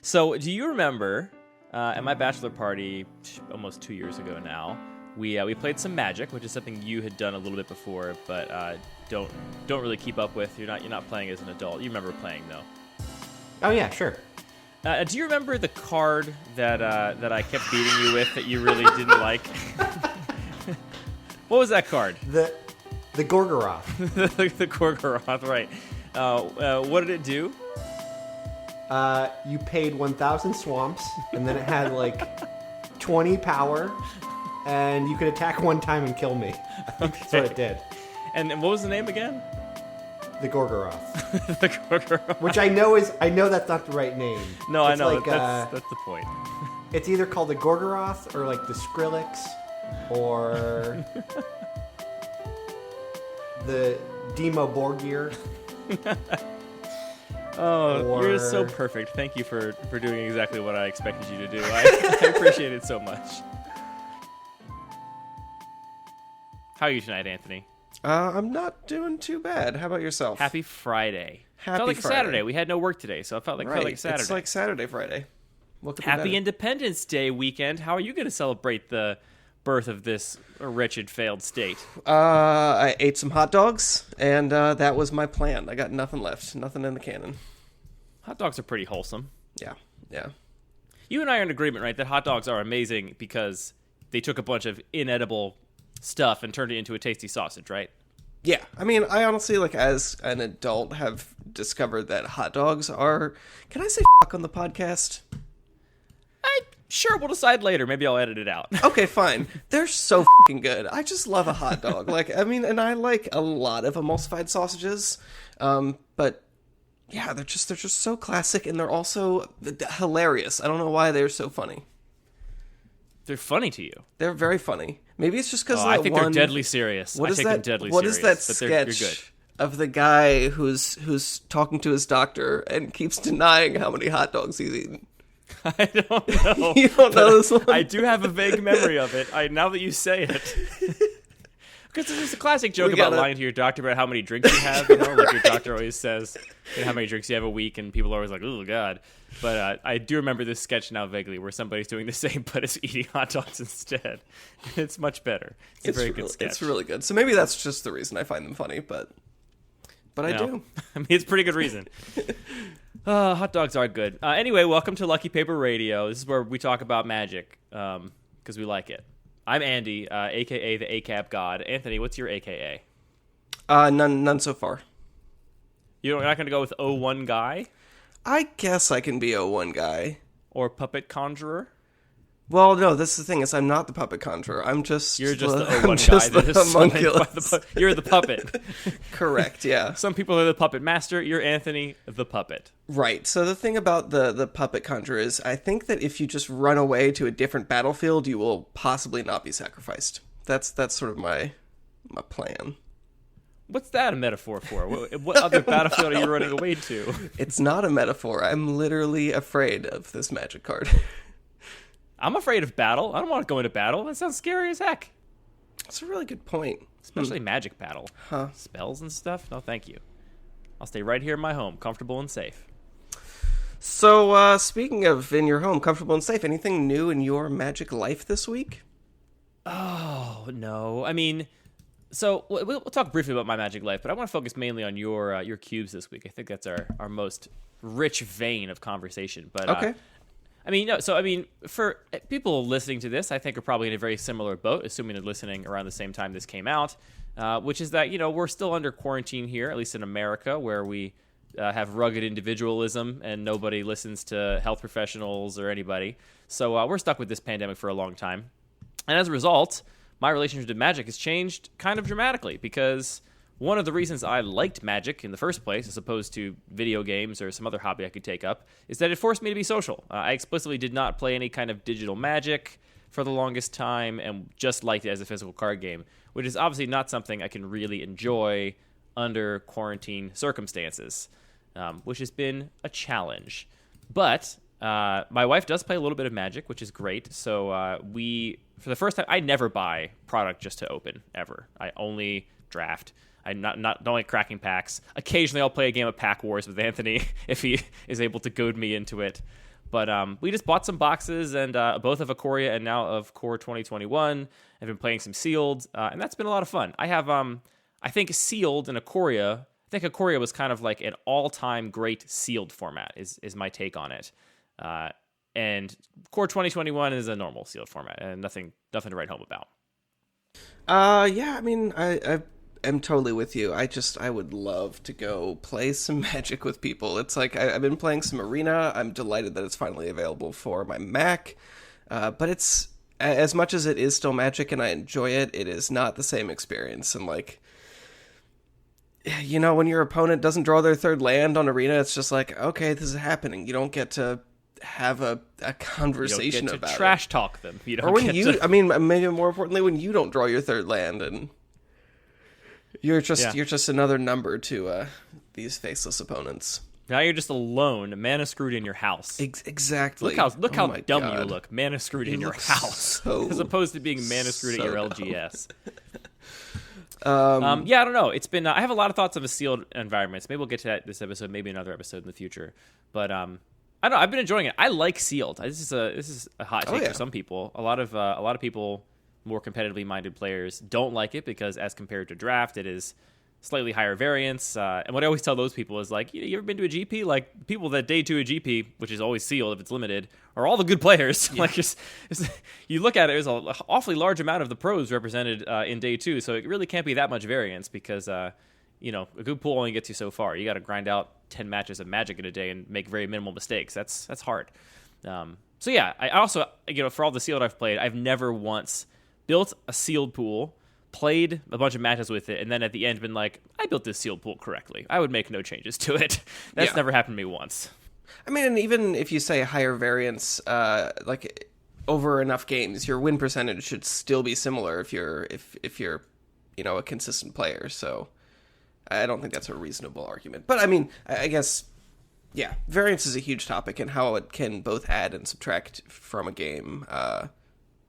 So, do you remember at my bachelor party almost 2 years ago now? We played some Magic, which is something you had done a little bit before, but don't really keep up with. You're not playing as an adult. You remember playing though? Oh yeah, sure. Do you remember the card that I kept beating you with that you really didn't like? What was that card? The Gorgoroth. the Gorgoroth, right? What did it do? You paid 1,000 swamps, and then it had like 20 power, and you could attack one time and kill me. That's what it did. And what was the name again? The Gorgoroth. The Gorgoroth. Which I know that's not the right name. No, it's I know. Like, that's the point. It's either called the Gorgoroth or like the Skrillex or the Demo Borgir. You're so perfect. Thank you for doing exactly what I expected you to do. I appreciate it so much. How are you tonight, Anthony? I'm not doing too bad. How about yourself? Happy Friday. Happy felt like Friday. a Saturday. We had no work today, so it felt like a Saturday. It's like Saturday, Friday. Happy Independence Day weekend. How are you going to celebrate the birth of this wretched, failed state? I ate some hot dogs, and that was my plan. I got nothing left. Nothing in the cannon. Hot dogs are pretty wholesome. Yeah. You and I are in agreement, right, that hot dogs are amazing because they took a bunch of inedible stuff and turned it into a tasty sausage, right? Yeah. I mean, I honestly, like, as an adult, have discovered that hot dogs are... Can I say fuck on the podcast? Sure, we'll decide later. Maybe I'll edit it out. Okay, fine. They're so fucking good. I just love a hot dog. And I like a lot of emulsified sausages. But yeah, they're just so classic, and they're also hilarious. I don't know why they're so funny. They're funny to you. They're very funny. Maybe it's just because I think they're deadly serious. What is that sketch of the guy who's talking to his doctor and keeps denying how many hot dogs he's eaten? I don't know. You don't know this one? I do have a vague memory of it. Now that you say it. Because there's a classic joke about lying to your doctor about how many drinks you have. Like your doctor always says how many drinks you have a week, and people are always like, oh, God. But I do remember this sketch now vaguely where somebody's doing the same but is eating hot dogs instead. It's much better. It's a very good sketch. It's really good. So maybe that's just the reason I find them funny, but I do. I mean, it's a pretty good reason. Hot dogs are good. Anyway, welcome to Lucky Paper Radio. This is where we talk about magic because we like it. I'm Andy, a.k.a. the ACAB God. Anthony, what's your AKA? None so far. You're not going to go with 01 Guy? I guess I can be 01 Guy. Or Puppet Conjurer? Well, no, this is the thing is I'm not the puppet conjurer. You're just the 01 I'm just guy. The homunculus. You're the puppet. Correct, yeah. Some people are the puppet master. You're Anthony, the puppet. Right. So the thing about the puppet conjurer is I think that if you just run away to a different battlefield, you will possibly not be sacrificed. That's sort of my plan. What's that a metaphor for? What other battlefield are you running away to? It's not a metaphor. I'm literally afraid of this magic card. I'm afraid of battle. I don't want to go into battle. That sounds scary as heck. That's a really good point. Especially magic battle. Huh. Spells and stuff? No, thank you. I'll stay right here in my home, comfortable and safe. So, speaking of in your home, comfortable and safe, anything new in your magic life this week? Oh, no. I mean, so we'll talk briefly about my magic life, but I want to focus mainly on your cubes this week. I think that's our most rich vein of conversation. But okay. For people listening to this, I think are probably in a very similar boat, assuming they're listening around the same time this came out, which is that, we're still under quarantine here, at least in America, where we have rugged individualism and nobody listens to health professionals or anybody. So we're stuck with this pandemic for a long time. And as a result, my relationship to magic has changed kind of dramatically because one of the reasons I liked magic in the first place, as opposed to video games or some other hobby I could take up, is that it forced me to be social. I explicitly did not play any kind of digital magic for the longest time and just liked it as a physical card game, which is obviously not something I can really enjoy under quarantine circumstances, which has been a challenge. But my wife does play a little bit of Magic, which is great. So for the first time, I never buy product just to open, ever. I only draft. I don't like cracking packs. Occasionally, I'll play a game of Pack Wars with Anthony if he is able to goad me into it. But we just bought some boxes, and both of Ikoria and now of Core 2021. I've been playing some Sealed, and that's been a lot of fun. I have, I think Sealed and Ikoria. I think Ikoria was kind of like an all-time great Sealed format. Is my take on it. And Core 2021 is a normal Sealed format, and nothing to write home about. Yeah, I mean, I am totally with you. I would love to go play some Magic with people. It's like, I've been playing some Arena. I'm delighted that it's finally available for my Mac. But it's, as much as it is still Magic and I enjoy it, it is not the same experience. And like, you know, when your opponent doesn't draw their third land on Arena, it's just like, okay, this is happening. You don't get to have a conversation about it. Trash talk them. You don't or when get you, to... I mean, maybe more importantly, when you don't draw your third land and you're just another number to these faceless opponents. Now you're just alone, mana screwed in your house. Exactly. Look how dumb God. you look, mana screwed in your house, as opposed to being mana screwed at your LGS. Yeah, I don't know. It's been I have a lot of thoughts of a Sealed environments. Maybe we'll get to that this episode, maybe another episode in the future. But I don't know. I've been enjoying it. I like Sealed. This is a hot take for some people. A lot of people, more competitively minded players, don't like it because as compared to Draft, it is slightly higher variance. And what I always tell those people is like, you ever been to a GP? Like people that day two a GP, which is always Sealed if it's limited, are all the good players. Yeah. Like you look at it, there's an awfully large amount of the pros represented in day two, so it really can't be that much variance because a good pool only gets you so far. You got to grind out 10 matches of Magic in a day and make very minimal mistakes. That's hard. So yeah, I also, for all the Sealed I've played, I've never once built a Sealed pool, played a bunch of matches with it, and then at the end been like, I built this Sealed pool correctly. I would make no changes to it. That's never happened to me once. I mean, and even if you say higher variance, like over enough games, your win percentage should still be similar if you're a consistent player. So I don't think that's a reasonable argument. But I mean, I guess, yeah, variance is a huge topic, and how it can both add and subtract from a game,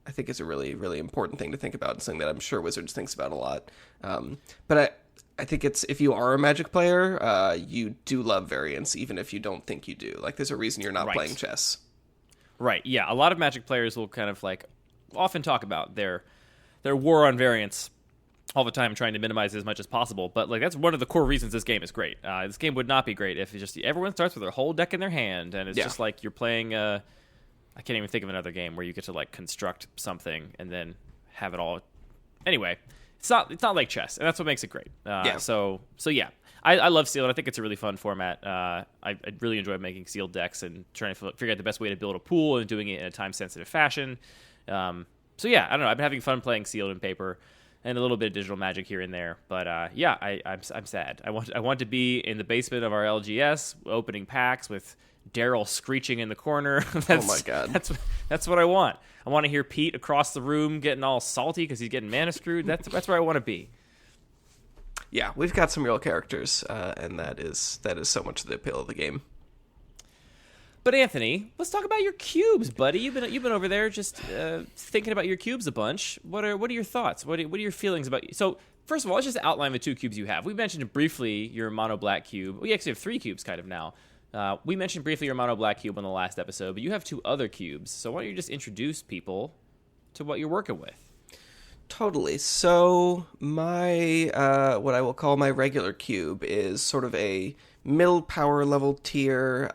I think is a really, really important thing to think about, and something that I'm sure Wizards thinks about a lot. But I think it's, if you are a Magic player, you do love variance, even if you don't think you do. Like, there's a reason you're not playing chess. Right, yeah. A lot of Magic players will kind of like often talk about their war on variance all the time, trying to minimize it as much as possible. But like that's one of the core reasons this game is great. This game would not be great if everyone starts with their whole deck in their hand, and it's just like you're playing I can't even think of another game where you get to like construct something and then have it all. Anyway, it's not like chess, and that's what makes it great. So yeah, I love Sealed. I think it's a really fun format. I really enjoy making Sealed decks and trying to figure out the best way to build a pool and doing it in a time sensitive fashion. So yeah, I don't know. I've been having fun playing Sealed in paper and a little bit of digital Magic here and there. But yeah, I'm sad. I want to be in the basement of our LGS opening packs with Daryl screeching in the corner. Oh my God. That's what I want. I want to hear Pete across the room getting all salty because he's getting mana screwed. That's where I want to be. Yeah, we've got some real characters, and that is so much of the appeal of the game. But Anthony, let's talk about your cubes, buddy. You've been over there just thinking about your cubes a bunch. What are your thoughts? What are your feelings about? So first of all, let's just outline the two cubes you have. We mentioned briefly your mono black cube. We actually have three cubes kind of now. We mentioned briefly your mono black cube on the last episode, but you have two other cubes. So why don't you just introduce people to what you're working with? Totally. So my what I will call my regular cube is sort of a middle power level tier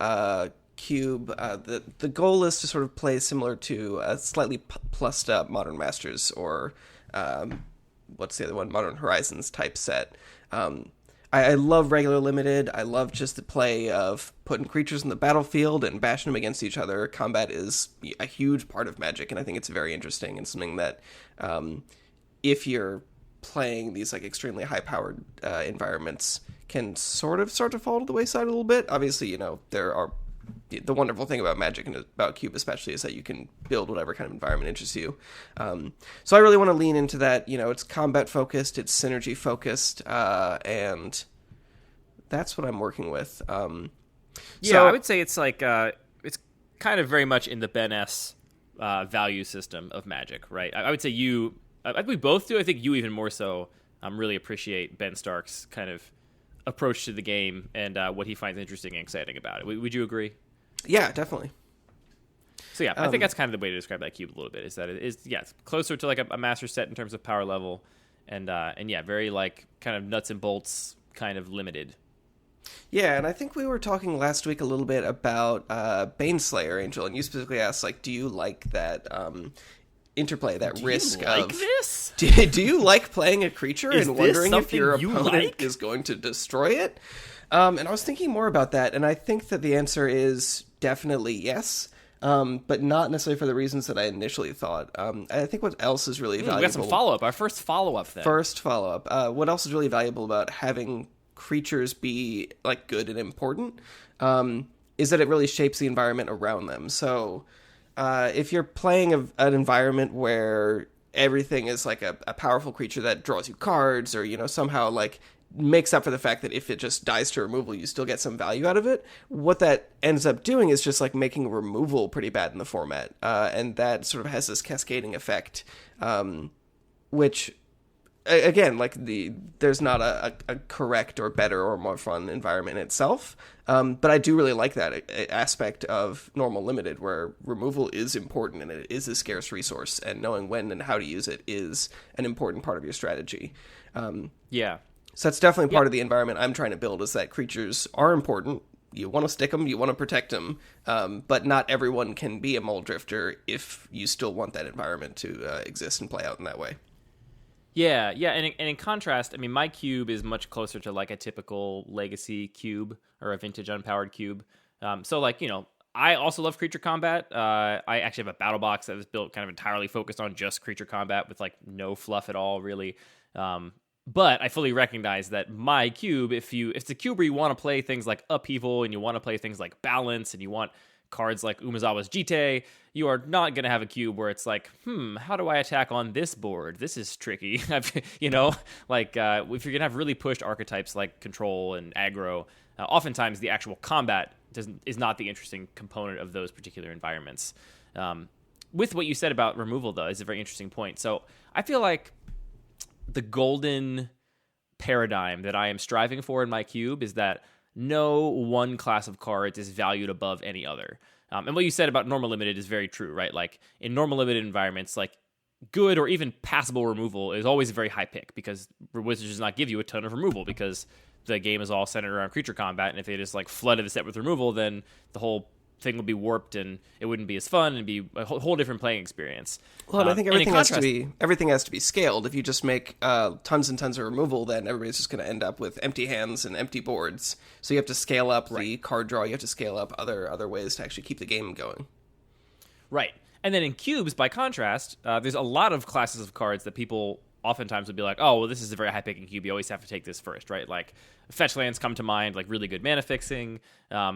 cube. The goal is to sort of play similar to a slightly plussed up Modern Masters or what's the other one? Modern Horizons type set. I love regular limited. I love just the play of putting creatures in the battlefield and bashing them against each other. Combat is a huge part of Magic, and I think it's very interesting and something that if you're playing these like extremely high-powered environments can sort of start to fall to the wayside a little bit. Obviously, there are the wonderful thing about Magic and about Cube especially is that you can build whatever kind of environment interests you. So I really want to lean into that. It's combat focused, it's synergy focused, and that's what I'm working with. So I would say it's like it's kind of very much in the Ben S value system of Magic, right? I would say I think we both do. I think you even more so really appreciate Ben Stark's kind of approach to the game and what he finds interesting and exciting about it. Would you agree? Yeah, definitely. So yeah, I think that's kind of the way to describe that cube a little bit. Is that it is it's closer to like a master set in terms of power level, and yeah, very like kind of nuts and bolts, kind of limited. Yeah, and I think we were talking last week a little bit about Baneslayer, Angel, and you specifically asked, like, do you like that interplay, that risk like of... this? Do you like playing a creature Is and this wondering if your something you opponent like? is going to destroy it? And I was thinking more about that, and I think that the answer is definitely yes, but not necessarily for the reasons that I initially thought. I think what else is really valuable... We got some follow-up. Our first follow-up then. First follow-up. What else is really valuable about having creatures be like good and important is that it really shapes the environment around them. So if you're playing an environment where everything is like a powerful creature that draws you cards, or, you know, somehow like makes up for the fact that if it just dies to removal, you still get some value out of it, what that ends up doing is just like making removal pretty bad in the format. And that sort of has this cascading effect, which... Again, like there's not a correct or better or more fun environment itself, but I do really like that aspect of normal limited, where removal is important and it is a scarce resource, and knowing when and how to use it is an important part of your strategy. Yeah. So that's definitely part of the environment I'm trying to build, is that creatures are important. You want to stick them, you want to protect them, but not everyone can be a Mole Drifter if you still want that environment to exist and play out in that way. Yeah, and in contrast, I mean, my cube is much closer to like a typical legacy cube or a vintage unpowered cube. So like, you know, I also love creature combat. I actually have a battle box that was built kind of entirely focused on just creature combat with like no fluff at all, really. But I fully recognize that my cube, if it's a cube where you want to play things like Upheaval and you want to play things like Balance and you want cards like Umezawa's Jite, you are not going to have a cube where it's like, how do I attack on this board? This is tricky. You know, like if you're going to have really pushed archetypes like control and aggro, oftentimes the actual combat is not the interesting component of those particular environments. With what you said about removal, though, is a very interesting point. So I feel like the golden paradigm that I am striving for in my cube is that no one class of cards is valued above any other. And what you said about normal limited is very true, right? Like in normal limited environments, like good or even passable removal is always a very high pick, because Wizards does not give you a ton of removal because the game is all centered around creature combat. And if they just like flooded the set with removal, then the whole thing would be warped and it wouldn't be as fun and be a whole different playing experience. Well, and I think everything has to be scaled. If you just make tons and tons of removal, then everybody's just going to end up with empty hands and empty boards. So you have to scale up the card draw. You have to scale up other ways to actually keep the game going. Right. And then in cubes, by contrast, there's a lot of classes of cards that people oftentimes would be like, oh, well, this is a very high-picking cube. You always have to take this first, right? Like, fetch lands come to mind, like really good mana fixing.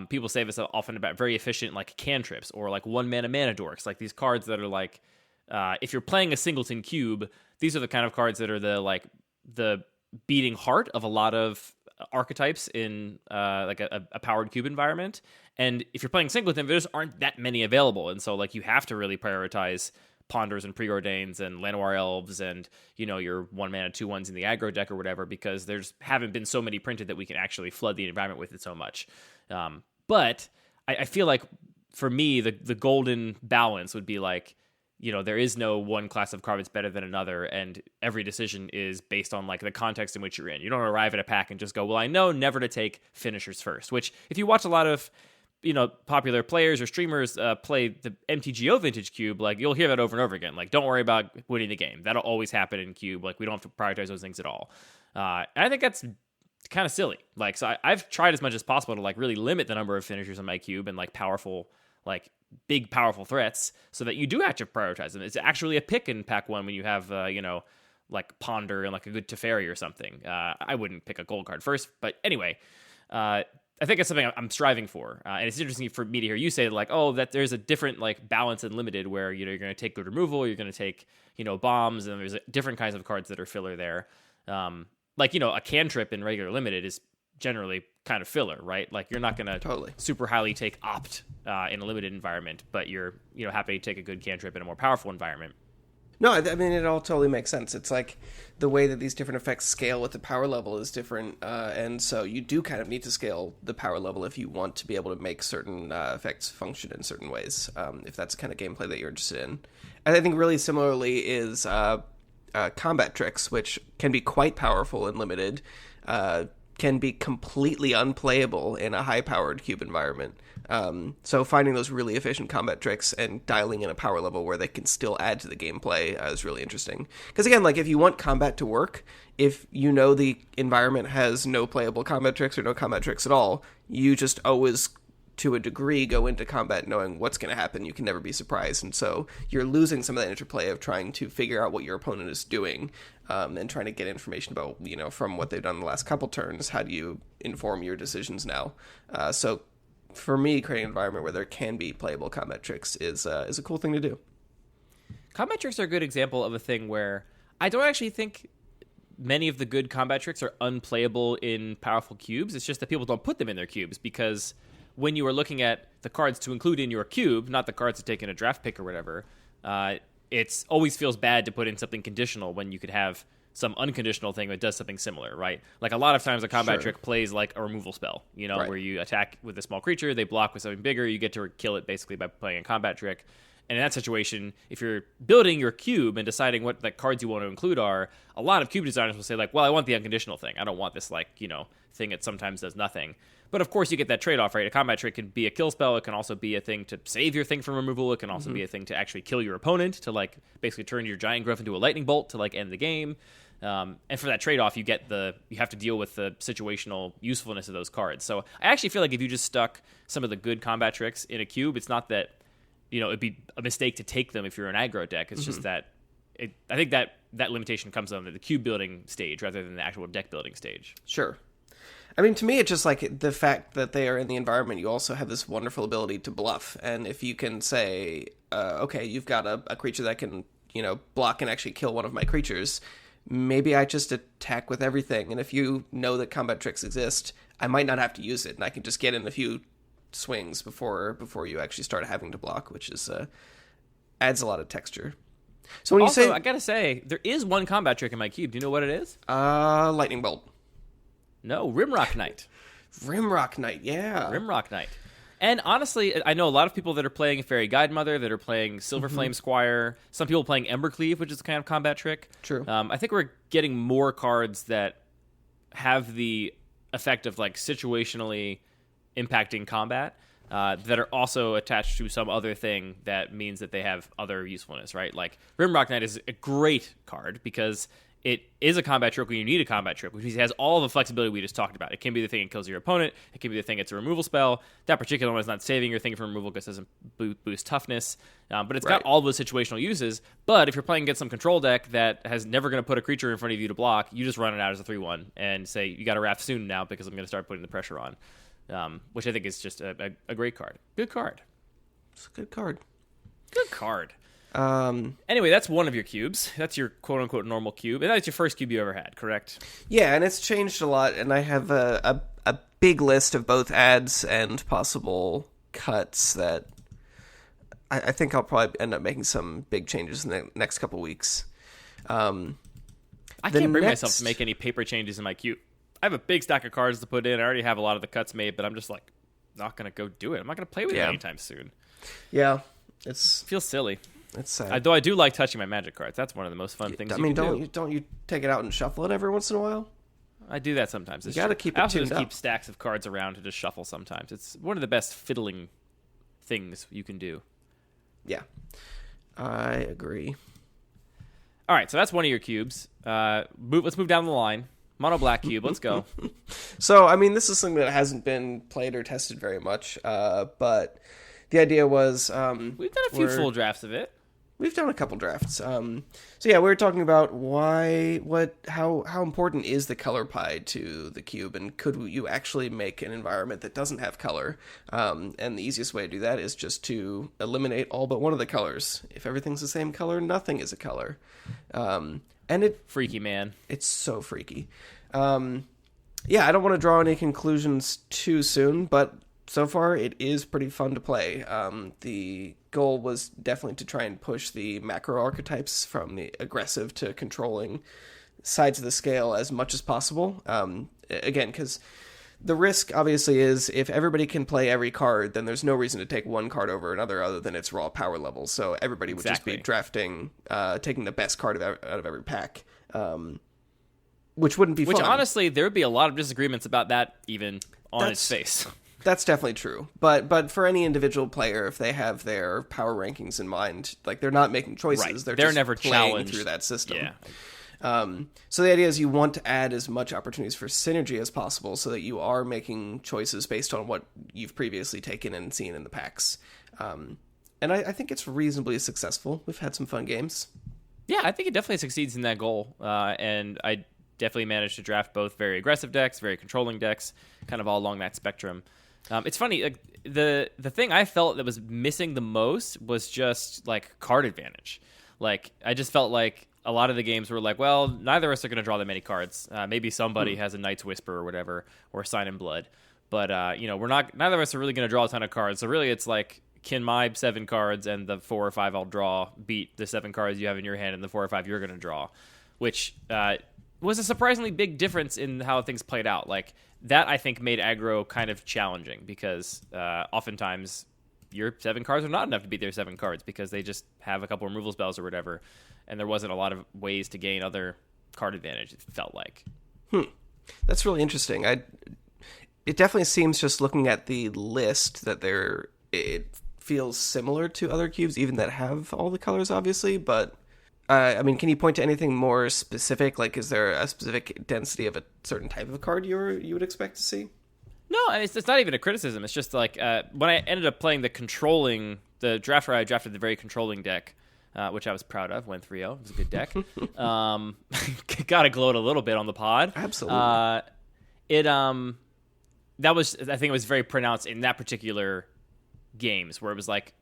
People say this often about very efficient, like, cantrips or, like, one-mana mana dorks. Like, these cards that are, like, if you're playing a singleton cube, these are the kind of cards that are the beating heart of a lot of archetypes in, like, a powered cube environment. And if you're playing singleton, there just aren't that many available. And so, like, you have to really prioritize Ponders and Preordains and Llanowar Elves and, you know, your 1-mana 2/1s in the aggro deck or whatever, because there's haven't been so many printed that we can actually flood the environment with it so much. But I feel like for me, the golden balance would be like, you know, there is no one class of card that's better than another, and every decision is based on like the context in which you're in. You don't arrive at a pack and just go, well, I know never to take finishers first, which if you watch a lot of, you know, popular players or streamers play the MTGO Vintage Cube, like you'll hear that over and over again. Like, don't worry about winning the game. That'll always happen in Cube. Like, we don't have to prioritize those things at all. And I think that's kind of silly. Like, so I've tried as much as possible to like really limit the number of finishers in my Cube and like powerful, like big powerful threats, so that you do have to prioritize them. It's actually a pick in pack one when you have, you know, like Ponder and like a good Teferi or something. I wouldn't pick a gold card first, but anyway, I think it's something I'm striving for. And it's interesting for me to hear you say like, oh, that there's a different like balance and limited where, you know, you're going to take good removal, you're going to take, you know, bombs, and there's different kinds of cards that are filler there. Like, you know, a cantrip in regular limited is generally kind of filler, right? Like, you're not going to super highly take opt in a limited environment, but you're, you know, happy to take a good cantrip in a more powerful environment. No, I mean, it all totally makes sense. It's like the way that these different effects scale with the power level is different, and so you do kind of need to scale the power level if you want to be able to make certain effects function in certain ways, if that's the kind of gameplay that you're interested in. And I think really similarly is combat tricks, which can be quite powerful and limited, can be completely unplayable in a high-powered cube environment. So finding those really efficient combat tricks and dialing in a power level where they can still add to the gameplay is really interesting. Because again, like if you want combat to work, if you know the environment has no playable combat tricks or no combat tricks at all, you just always, to a degree, go into combat knowing what's going to happen. You can never be surprised. And so you're losing some of that interplay of trying to figure out what your opponent is doing, and trying to get information about, from what they've done in the last couple turns. How do you inform your decisions now? So for me, creating an environment where there can be playable combat tricks is a cool thing to do. Combat tricks are a good example of a thing where I don't actually think many of the good combat tricks are unplayable in powerful cubes. It's just that people don't put them in their cubes, because when you are looking at the cards to include in your cube, not the cards to take in a draft pick or whatever, it always feels bad to put in something conditional when you could have some unconditional thing that does something similar, right? Like a lot of times a combat trick plays like a removal spell, right, where you attack with a small creature, they block with something bigger, you get to kill it basically by playing a combat trick. And in that situation, if you're building your cube and deciding what the cards you want to include are, a lot of cube designers will say like, well, I want the unconditional thing. I don't want this thing that sometimes does nothing. But of course you get that trade-off, right? A combat trick can be a kill spell. It can also be a thing to save your thing from removal. It can also be a thing to actually kill your opponent, to like basically turn your giant growth into a lightning bolt to like end the game. And for that trade-off, you have to deal with the situational usefulness of those cards. So I actually feel like if you just stuck some of the good combat tricks in a cube, it's not that, it'd be a mistake to take them if you're an aggro deck. It's just that I think that limitation comes on the cube building stage rather than the actual deck building stage. Sure. I mean, to me, it's just like the fact that they are in the environment, you also have this wonderful ability to bluff. And if you can say, okay, you've got a creature that can, block and actually kill one of my creatures, maybe I just attack with everything. And if you know that combat tricks exist, I might not have to use it, and I can just get in a few swings before you actually start having to block, which is adds a lot of texture. So when also, I gotta say, there is one combat trick in my cube. Do you know what it is? Lightning bolt. No, Rimrock Knight. Rimrock Knight, yeah. Rimrock Knight. And honestly, I know a lot of people that are playing Fairy Guidemother, that are playing Silverflame Squire, some people playing Embercleave, which is a kind of combat trick. True. I think we're getting more cards that have the effect of like situationally impacting combat, that are also attached to some other thing that means that they have other usefulness, right? Like Rimrock Knight is a great card because it is a combat trick when you need a combat trick, which means it has all the flexibility we just talked about. It can be the thing that kills your opponent. It can be the thing that's a removal spell. That particular one is not saving your thing from removal because it doesn't boost toughness. But it's got all those situational uses. But if you're playing against some control deck that has never going to put a creature in front of you to block, you just run it out as a 3-1 and say, you got to Wrath soon now because I'm going to start putting the pressure on. Which I think is just a great card. Good card. It's a good card. Good card. Anyway, that's one of your cubes. That's your quote-unquote normal cube. And that's your first cube you ever had, correct? Yeah, and it's changed a lot, and I have a big list of both adds and possible cuts that I think I'll probably end up making some big changes in the next couple weeks. I can't bring myself to make any paper changes in my cube. I have a big stack of cards to put in. I already have a lot of the cuts made, but I'm just like not going to go do it. I'm not going to play with it anytime soon. Yeah, it feels silly. It's sad. Though I do like touching my Magic cards. That's one of the most fun things. Don't you take it out and shuffle it every once in a while? I do that sometimes. You got to keep it tuned up. I also just keep stacks of cards around to just shuffle sometimes. It's one of the best fiddling things you can do. Yeah, I agree. All right, so that's one of your cubes. Let's move down the line. Monoblack cube, let's go. So, I mean, this is something that hasn't been played or tested very much, but the idea was... we've done a few full drafts of it. We've done a couple drafts. So yeah, we were talking about how important is the color pie to the cube, and could you actually make an environment that doesn't have color? And the easiest way to do that is just to eliminate all but one of the colors. If everything's the same color, nothing is a color. Freaky, man. It's so freaky. Yeah, I don't want to draw any conclusions too soon, but so far it is pretty fun to play. The goal was definitely to try and push the macro archetypes from the aggressive to controlling sides of the scale as much as possible. Again, because the risk obviously is if everybody can play every card, then there's no reason to take one card over another other than its raw power level. So everybody would just be drafting, taking the best card out of every pack, which wouldn't be fun. Which honestly, there would be a lot of disagreements about that even on its face. That's definitely true. But for any individual player, if they have their power rankings in mind, like they're not making choices. Right. They're just never playing challenged through that system. Yeah. So the idea is you want to add as much opportunities for synergy as possible so that you are making choices based on what you've previously taken and seen in the packs. And I think it's reasonably successful. We've had some fun games. Yeah, I think it definitely succeeds in that goal. And I definitely managed to draft both very aggressive decks, very controlling decks, kind of all along that spectrum. It's funny, like the thing I felt that was missing the most was just like card advantage. Like I just felt like a lot of the games were like, well, neither of us are going to draw that many cards. Maybe somebody has a Knight's Whisper or whatever, or Sign in Blood. But neither of us are really going to draw a ton of cards. So really, it's like, can my 7 cards and the 4 or 5 I'll draw beat the 7 cards you have in your hand and the 4 or 5 you're going to draw? Which was a surprisingly big difference in how things played out. Like that, I think, made aggro kind of challenging because oftentimes your 7 cards are not enough to beat their 7 cards because they just have a couple removal spells or whatever, and there wasn't a lot of ways to gain other card advantage, it felt like. That's really interesting. It definitely seems, just looking at the list, that it feels similar to other cubes, even that have all the colors, obviously, but I mean, can you point to anything more specific? Like, is there a specific density of a certain type of card you would expect to see? No, it's not even a criticism. It's just like when I ended up playing the draft where I drafted the very controlling deck, which I was proud of, went 3-0. It was a good deck. Got to gloat a little bit on the pod. Absolutely. That was, I think it was very pronounced in that particular games where it was like,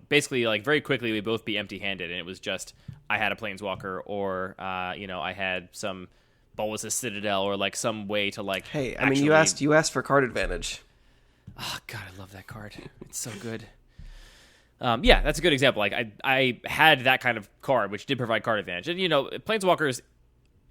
basically like very quickly we'd both be empty-handed, and it was just I had a Planeswalker or I had some Bolas's Citadel or like some way to like. Hey, I mean, you asked for card advantage. Oh God, I love that card. It's so good. Yeah, that's a good example. Like I had that kind of card which did provide card advantage, and Planeswalkers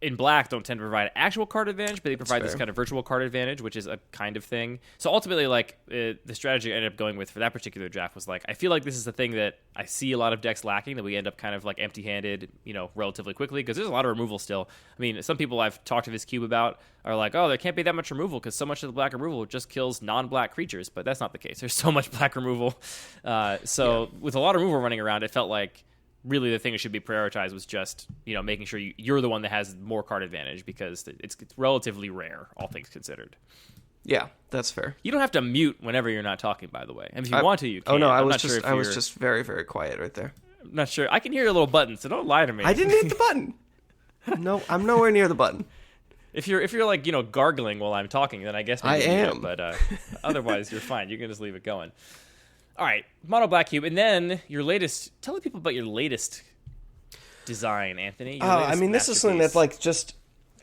in black don't tend to provide actual card advantage, but they provide this kind of virtual card advantage, which is a kind of thing. So ultimately, like the strategy I ended up going with for that particular draft was like, I feel like this is the thing that I see a lot of decks lacking, that we end up kind of like empty-handed, relatively quickly, because there's a lot of removal still. I mean, some people I've talked to this cube about are like, oh, there can't be that much removal because so much of the black removal just kills non-black creatures, but that's not the case. There's so much black removal. With a lot of removal running around, it felt like really the thing that should be prioritized was just, making sure you're the one that has more card advantage, because it's relatively rare, all things considered. Yeah, that's fair. You don't have to mute whenever you're not talking, by the way. And if you want to, you can. Oh no, I was just very, very quiet right there. I'm not sure. I can hear your little button, so don't lie to me. I didn't hit the button. No, I'm nowhere near the button. If you're like, gargling while I'm talking, then I guess maybe I am. But otherwise, you're fine. You can just leave it going. All right, mono black cube, and then tell the people about your latest design, Anthony. I mean, this is something that's like just,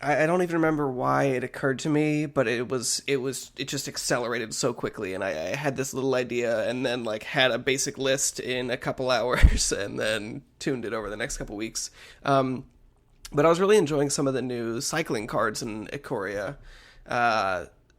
I don't even remember why it occurred to me, but it just accelerated so quickly, and I had this little idea, and then like had a basic list in a couple hours, and then tuned it over the next couple weeks. But I was really enjoying some of the new cycling cards in Ikoria.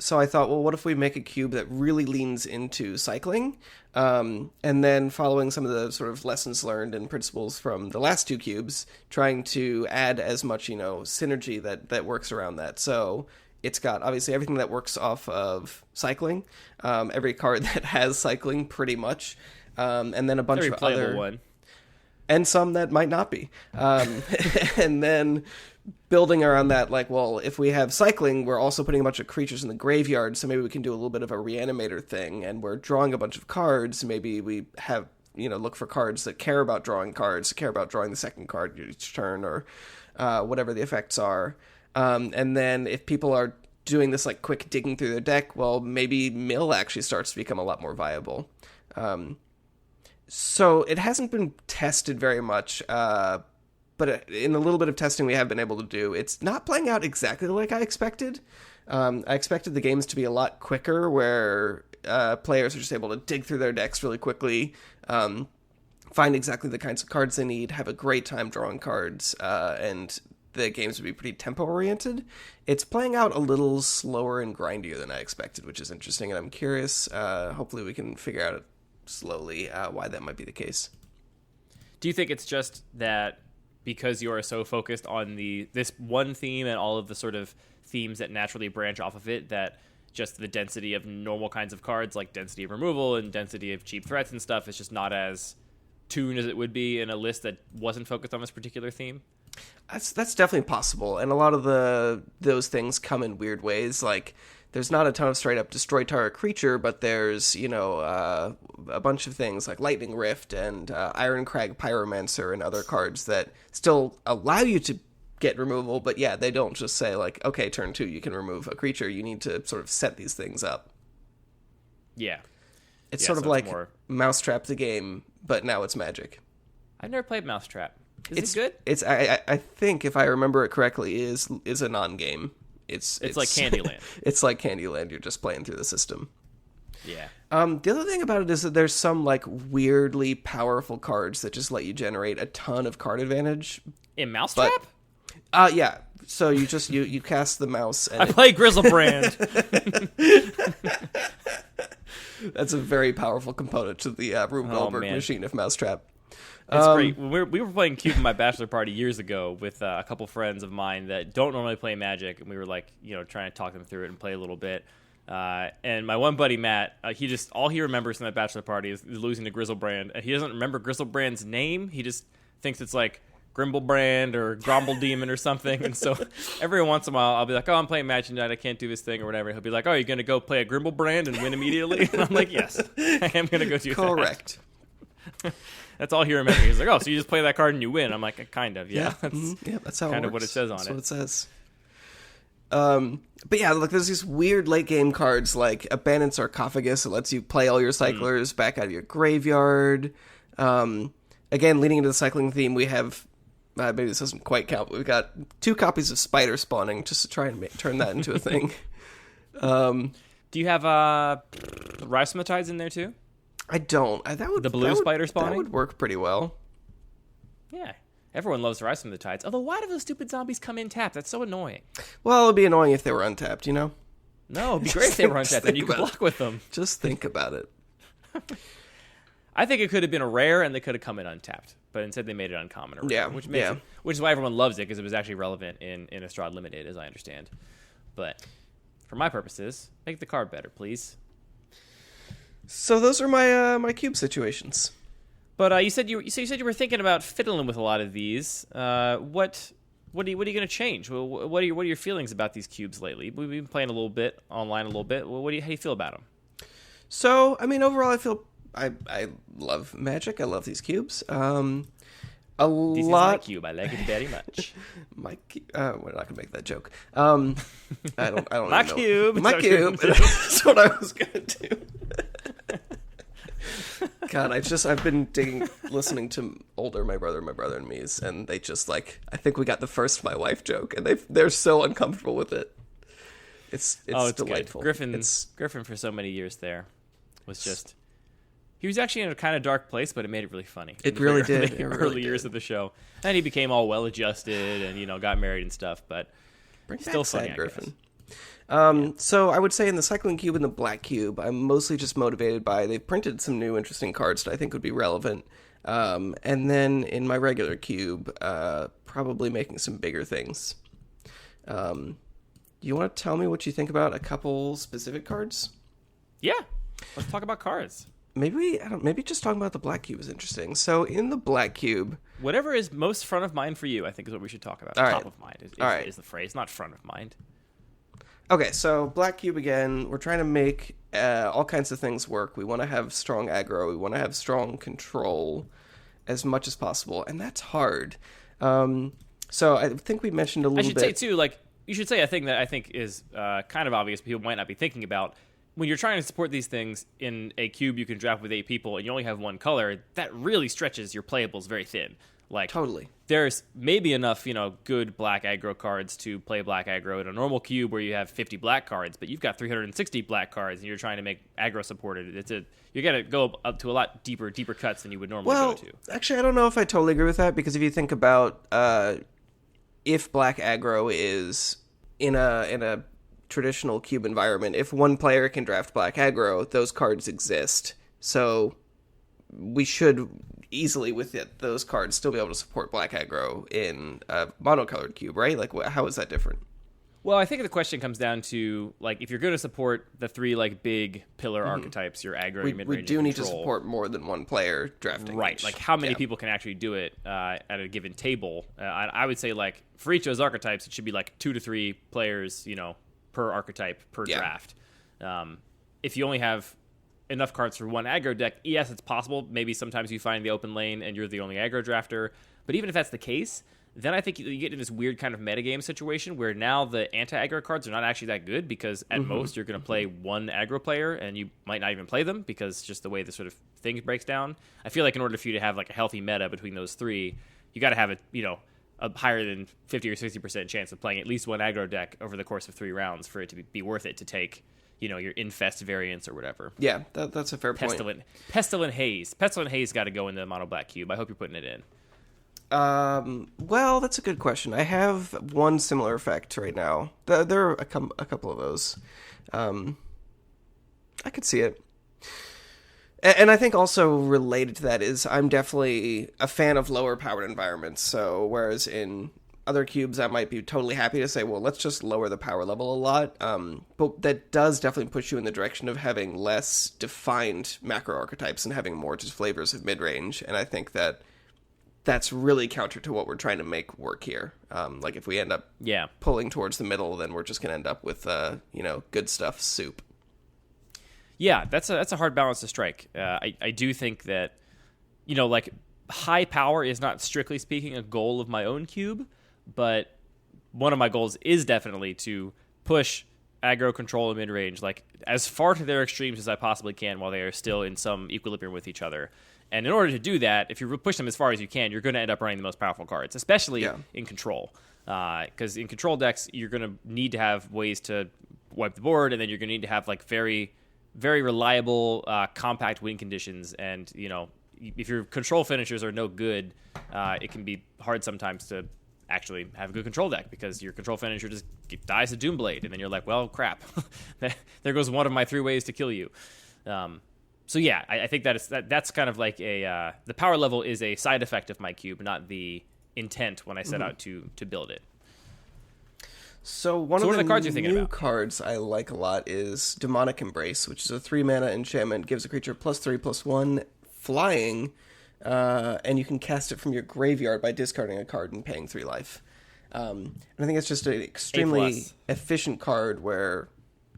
So I thought, well, what if we make a cube that really leans into cycling? And then following some of the sort of lessons learned and principles from the last 2 cubes, trying to add as much, synergy that works around that. So it's got obviously everything that works off of cycling, every card that has cycling pretty much, and then a bunch of other one. And some that might not be. And then building around that, like, well, if we have cycling, we're also putting a bunch of creatures in the graveyard, so maybe we can do a little bit of a reanimator thing, and we're drawing a bunch of cards. Maybe we have, look for cards that care about drawing cards, care about drawing the second card each turn, or whatever the effects are. And then if people are doing this, like, quick digging through their deck, well, maybe mill actually starts to become a lot more viable. So it hasn't been tested very much, but in a little bit of testing we have been able to do, it's not playing out exactly like I expected. I expected the games to be a lot quicker, where players are just able to dig through their decks really quickly, find exactly the kinds of cards they need, have a great time drawing cards, and the games would be pretty tempo-oriented. It's playing out a little slower and grindier than I expected, which is interesting, and I'm curious. Hopefully we can figure out slowly why that might be the case. Do you think it's just that because you are so focused on this one theme and all of the sort of themes that naturally branch off of it, that just the density of normal kinds of cards, like density of removal and density of cheap threats and stuff, is just not as tuned as it would be in a list that wasn't focused on this particular theme? That's definitely possible, and a lot of those things come in weird ways. Like, there's not a ton of straight up destroy target creature, but there's a bunch of things like Lightning Rift and Iron Crag Pyromancer and other cards that still allow you to get removal, but yeah, they don't just say like, okay, turn 2 you can remove a creature. You need to sort of set these things up. Yeah, it's sort of like Mousetrap the game, but now it's Magic. I've never played Mousetrap. Is it good? It's I think, if I remember it correctly, is a non-game. It's like Candyland. It's like Candyland. You're just playing through the system. Yeah. The other thing about it is that there's some like weirdly powerful cards that just let you generate a ton of card advantage. In Mousetrap? Yeah. So you just you cast the mouse. And I play Grizzlebrand. That's a very powerful component to the Rube Goldberg machine of Mousetrap. It's great. We were playing Cube in my bachelor party years ago with a couple friends of mine that don't normally play Magic, and we were like, trying to talk them through it and play a little bit. And my one buddy Matt, all he remembers from that bachelor party is losing to Grizzlebrand, and he doesn't remember Grizzlebrand's name. He just thinks it's like Grimblebrand or Gromble Demon or something. And so every once in a while, I'll be like, "Oh, I'm playing Magic tonight. I can't do this thing or whatever." And he'll be like, "Oh, you're gonna go play a Grimblebrand and win immediately?" And I'm like, "Yes, I am gonna go do that." Correct. That's all he remembers. He's like, "Oh, so you just play that card and you win?" I'm like, "Kind of, yeah." That's how kind it of works. what it says on That's it. what it says. But yeah, look, there's these weird late game cards like Abandoned Sarcophagus that lets you play all your cyclers back out of your graveyard. Again, leading into the cycling theme, we have maybe this doesn't quite count, but we've got 2 copies of Spider Spawning just to try and turn that into a thing. Do you have Rise from the Tides in there too? I don't. The blue Spider Spawning? That would work pretty well. Yeah. Everyone loves Rise from the Tides. Although, why do those stupid zombies come in tapped? That's so annoying. Well, it'd be annoying if they were untapped, No, it'd be great if they were untapped, and you could block with them. Just think about it. I think it could have been a rare, and they could have come in untapped. But instead, they made it uncommon or rare, which is why everyone loves it, because it was actually relevant in Innistrad Limited, as I understand. But for my purposes, make the card better, please. So those are my cube situations. But you said you were thinking about fiddling with a lot of these. What are you going to change? What are your feelings about these cubes lately? We've been playing a little bit online, a little bit. How do you feel about them? So I mean, overall, I love Magic. I love these cubes. This is my cube. I like it very much. We're not gonna make that joke. I don't. My cube. My cube. That's what I was gonna do. God, I've been listening to older My Brother and Me's, and they just I think we got the first My Wife joke, and they're so uncomfortable with it. It's delightful. Good. Griffin for so many years there was just. He was actually in a kind of dark place, but it made it really funny. It really did. Early years of the show. And he became all well-adjusted and, got married and stuff, but still funny, Griffin. So I would say in the Cycling Cube and the Black Cube, I'm mostly just motivated by they've printed some new interesting cards that I think would be relevant. And then in my regular cube, probably making some bigger things. You want to tell me what you think about a couple specific cards? Yeah. Let's talk about cards. Maybe just talking about the Black Cube is interesting. So in the Black Cube, whatever is most front of mind for you, I think is what we should talk about. Top of mind is the phrase, not front of mind. Okay, so Black Cube again. We're trying to make all kinds of things work. We want to have strong aggro. We want to have strong control as much as possible, and that's hard. So I think we mentioned a little bit. I should say too, you should say a thing that I think is kind of obvious, people might not be thinking about. When you're trying to support these things in a cube you can draft with 8 people and you only have one color, that really stretches your playables very thin. Like, Totally. there's maybe enough, good black aggro cards to play black aggro in a normal cube where you have 50 black cards, but you've got 360 black cards and you're trying to make aggro supported. You got to go up to a lot deeper cuts than you would normally go to. Actually, I don't know if I totally agree with that, because if you think about if black aggro is in a traditional cube environment, if one player can draft black aggro, those cards exist. So we should easily, with those cards, still be able to support black aggro in a monocolored cube, right? Like, how is that different? Well, I think the question comes down to, like, if you're going to support the three, like, big pillar archetypes, your aggro, your mid-range, We do and need to control, support more than one player drafting. right? each. Like, how many Yeah. people can actually do it at a given table? I would say, like, for each of those archetypes, it should be like 2 to 3 players, per archetype per draft. If you only have enough cards for one aggro deck, yes, it's possible. Maybe sometimes you find the open lane and you're the only aggro drafter. But even if that's the case, then I think you get into this weird kind of metagame situation where now the anti-aggro cards are not actually that good, because at most you're going to play one aggro player and you might not even play them because just the way the sort of thing breaks down. I feel like in order for you to have like a healthy meta between those three, you got to have a higher than 50 or 60% chance of playing at least one aggro deck over the course of 3 rounds for it to be worth it to take your infest variants or whatever. Yeah, that's a fair point. Pestilent Haze. Pestilent Haze got to go in the mono black cube. I hope you're putting it in. Well, that's a good question. I have one similar effect right now. There are a couple of those. I could see it. And I think also related to that is I'm definitely a fan of lower powered environments. So whereas in other cubes, I might be totally happy to say, well, let's just lower the power level a lot. But that does definitely push you in the direction of having less defined macro archetypes and having more just flavors of mid-range. And I think that's really counter to what we're trying to make work here. Like if we end up pulling towards the middle, then we're just going to end up with, good stuff soup. Yeah, that's a hard balance to strike. I do think that, like high power is not strictly speaking a goal of my own cube, but one of my goals is definitely to push aggro control and mid-range like as far to their extremes as I possibly can while they are still in some equilibrium with each other. And in order to do that, if you push them as far as you can, you're going to end up running the most powerful cards, especially in control. Because in control decks, you're going to need to have ways to wipe the board, and then you're going to need to have like very, very reliable, compact win conditions. And if your control finishers are no good, it can be hard sometimes to actually have a good control deck because your control finisher just dies to Doomblade, and then you're like, well, crap, there goes one of my 3 ways to kill you. So yeah, I think that's kind of like the power level is a side effect of my cube, not the intent when I set out to build it. So one of the cards you're thinking new about? cards I like a lot is Demonic Embrace, which is a 3-mana enchantment, gives a creature +3/+1 flying, and you can cast it from your graveyard by discarding a card and paying 3 life. And I think it's just an extremely efficient card where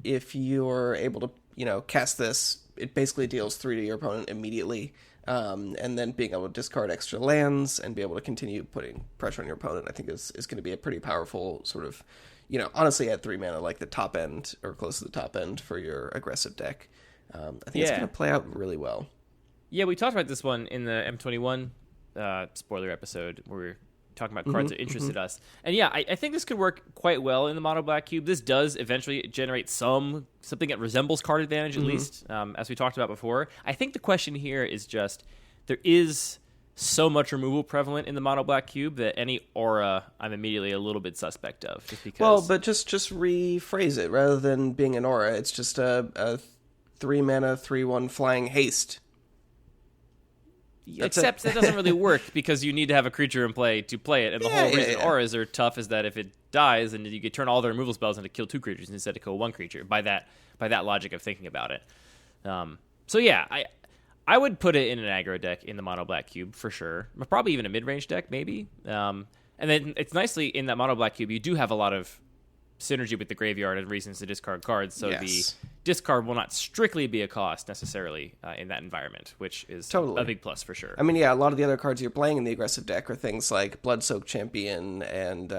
if you're able to cast this, it basically deals 3 to your opponent immediately, and then being able to discard extra lands and be able to continue putting pressure on your opponent, I think is going to be a pretty powerful sort of, honestly at 3 mana, like the top end or close to the top end for your aggressive deck. I think it's going to play out really well. Yeah, we talked about this one in the M21 spoiler episode where we were talking about cards that interested us. And yeah, I think this could work quite well in the mono black cube. This does eventually generate something that resembles card advantage, at least, as we talked about before. I think the question here is just there is so much removal prevalent in the mono black cube that any aura I'm immediately a little bit suspect of. Just because. Well, but just rephrase it. Rather than being an aura, it's just a 3-mana 3/1 flying haste. Except that doesn't really work because you need to have a creature in play to play it. And the whole reason auras are tough is that if it dies, then you can turn all the removal spells into kill 2 creatures instead of kill 1 creature by that logic of thinking about it. So yeah, I would put it in an aggro deck in the mono black cube for sure. Probably even a mid-range deck maybe. And then it's nicely in that mono black cube you do have a lot of synergy with the graveyard and reasons to discard cards, so the discard will not strictly be a cost necessarily in that environment, which is a big plus for sure. I mean, a lot of the other cards you're playing in the aggressive deck are things like Bloodsoaked Champion and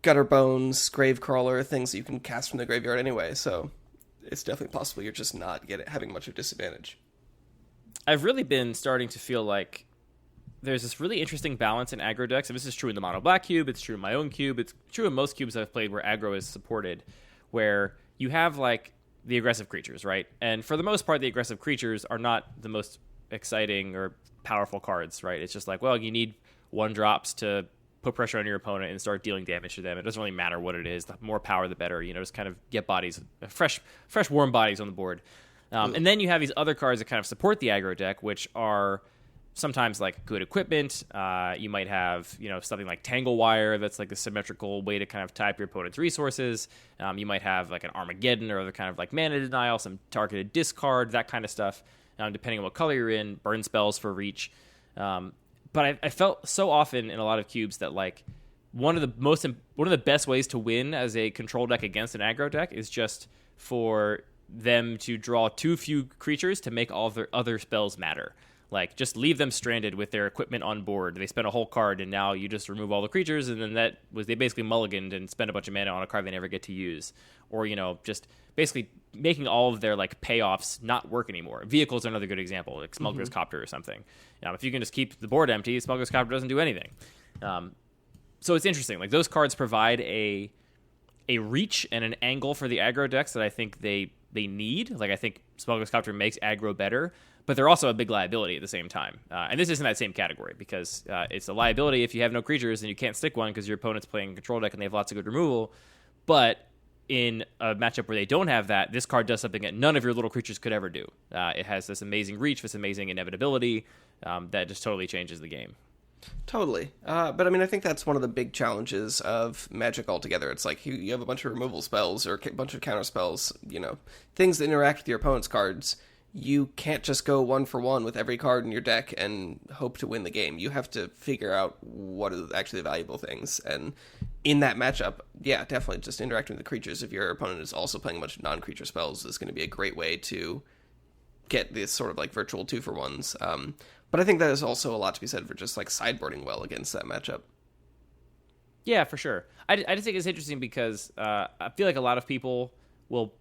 Gutter Bones, Gravecrawler, things that you can cast from the graveyard anyway, so it's definitely possible you're just not having much of a disadvantage. I've really been starting to feel like there's this really interesting balance in aggro decks, and this is true in the mono black cube, it's true in my own cube, it's true in most cubes I've played where aggro is supported, where you have like the aggressive creatures, right? And for the most part, the aggressive creatures are not the most exciting or powerful cards, right? It's just like, well, you need 1-drops to put pressure on your opponent and start dealing damage to them. It doesn't really matter what it is. The more power, the better. Just kind of get bodies, fresh warm bodies on the board. And then you have these other cards that kind of support the aggro deck, which are sometimes like good equipment. You might have, something like Tangle Wire that's like the symmetrical way to kind of tie up your opponent's resources. You might have like an Armageddon or other kind of like mana denial, some targeted discard, that kind of stuff. Depending on what color you're in, burn spells for reach. But I felt so often in a lot of cubes that like one of the best ways to win as a control deck against an aggro deck is just for them to draw too few creatures to make all of their other spells matter. Like, just leave them stranded with their equipment on board. They spend a whole card, and now you just remove all the creatures, and then they basically mulliganed and spent a bunch of mana on a card they never get to use. Or, just basically making all of their, like, payoffs not work anymore. Vehicles are another good example, like Smuggler's Copter or something. If you can just keep the board empty, Smuggler's Copter doesn't do anything. So it's interesting. Like, those cards provide a reach and an angle for the aggro decks that I think they need. Like, I think Smuggler's Copter makes aggro better, but they're also a big liability at the same time. And this isn't that same category because it's a liability if you have no creatures and you can't stick one because your opponent's playing a control deck and they have lots of good removal. But in a matchup where they don't have that, this card does something that none of your little creatures could ever do. It has this amazing reach, this amazing inevitability that just totally changes the game. Totally. But I mean, I think that's one of the big challenges of Magic altogether. It's like you have a bunch of removal spells or a bunch of counter spells, things that interact with your opponent's cards. You can't just go 1-for-1 with every card in your deck and hope to win the game. You have to figure out what are actually the valuable things. And in that matchup, yeah, definitely just interacting with the creatures. If your opponent is also playing a bunch of non-creature spells, is going to be a great way to get this sort of like virtual 2-for-1s. But I think that is also a lot to be said for just like sideboarding well against that matchup. Yeah, for sure. I just think it's interesting because I feel like a lot of people will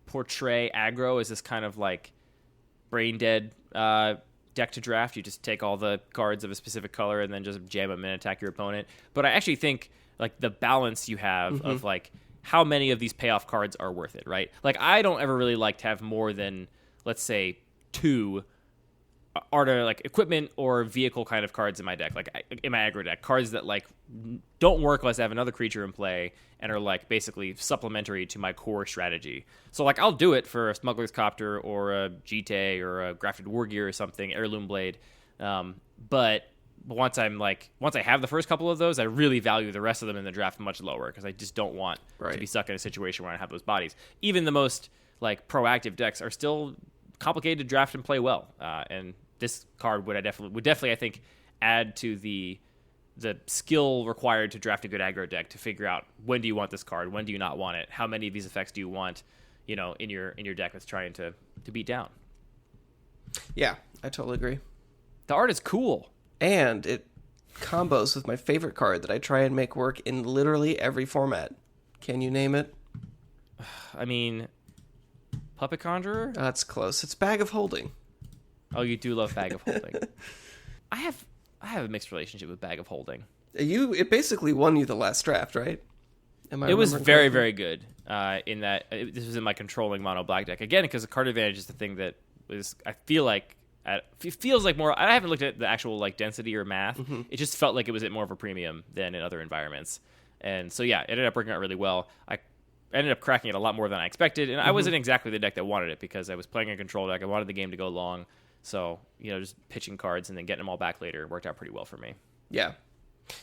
portray aggro as this kind of like brain dead deck to draft. You just take all the cards of a specific color and then just jam them and attack your opponent. But I actually think like the balance you have of like how many of these payoff cards are worth it, right? Like I don't ever really like to have more than, let's say, 2 art like equipment or vehicle kind of cards in my deck, like in my aggro deck, cards that like don't work unless I have another creature in play and are like basically supplementary to my core strategy. So like I'll do it for a Smuggler's Copter or a GT or a Grafted War Gear or something, Heirloom Blade. But once I have the first couple of those, I really value the rest of them in the draft much lower because I just don't want to be stuck in a situation where I have those bodies. Even the most like proactive decks are still complicated to draft and play well, and this card would definitely I think add to the skill required to draft a good aggro deck to figure out when do you want this card, when do you not want it, how many of these effects do you want, in your deck that's trying to beat down. Yeah, I totally agree. The art is cool, and it combos with my favorite card that I try and make work in literally every format. Can you name it? I mean, Puppet Conjurer? That's close. It's Bag of Holding. Oh, you do love Bag of Holding. I have a mixed relationship with Bag of Holding. It basically won you the last draft, right? It was very, very good. In that this was in my controlling mono black deck again because the card advantage is the thing that was. I feel like it feels like more. I haven't looked at the actual like density or math. It just felt like it was at more of a premium than in other environments. And so yeah, it ended up working out really well. I ended up cracking it a lot more than I expected, and I wasn't exactly the deck that wanted it because I was playing a control deck. I wanted the game to go long. So, just pitching cards and then getting them all back later worked out pretty well for me. Yeah.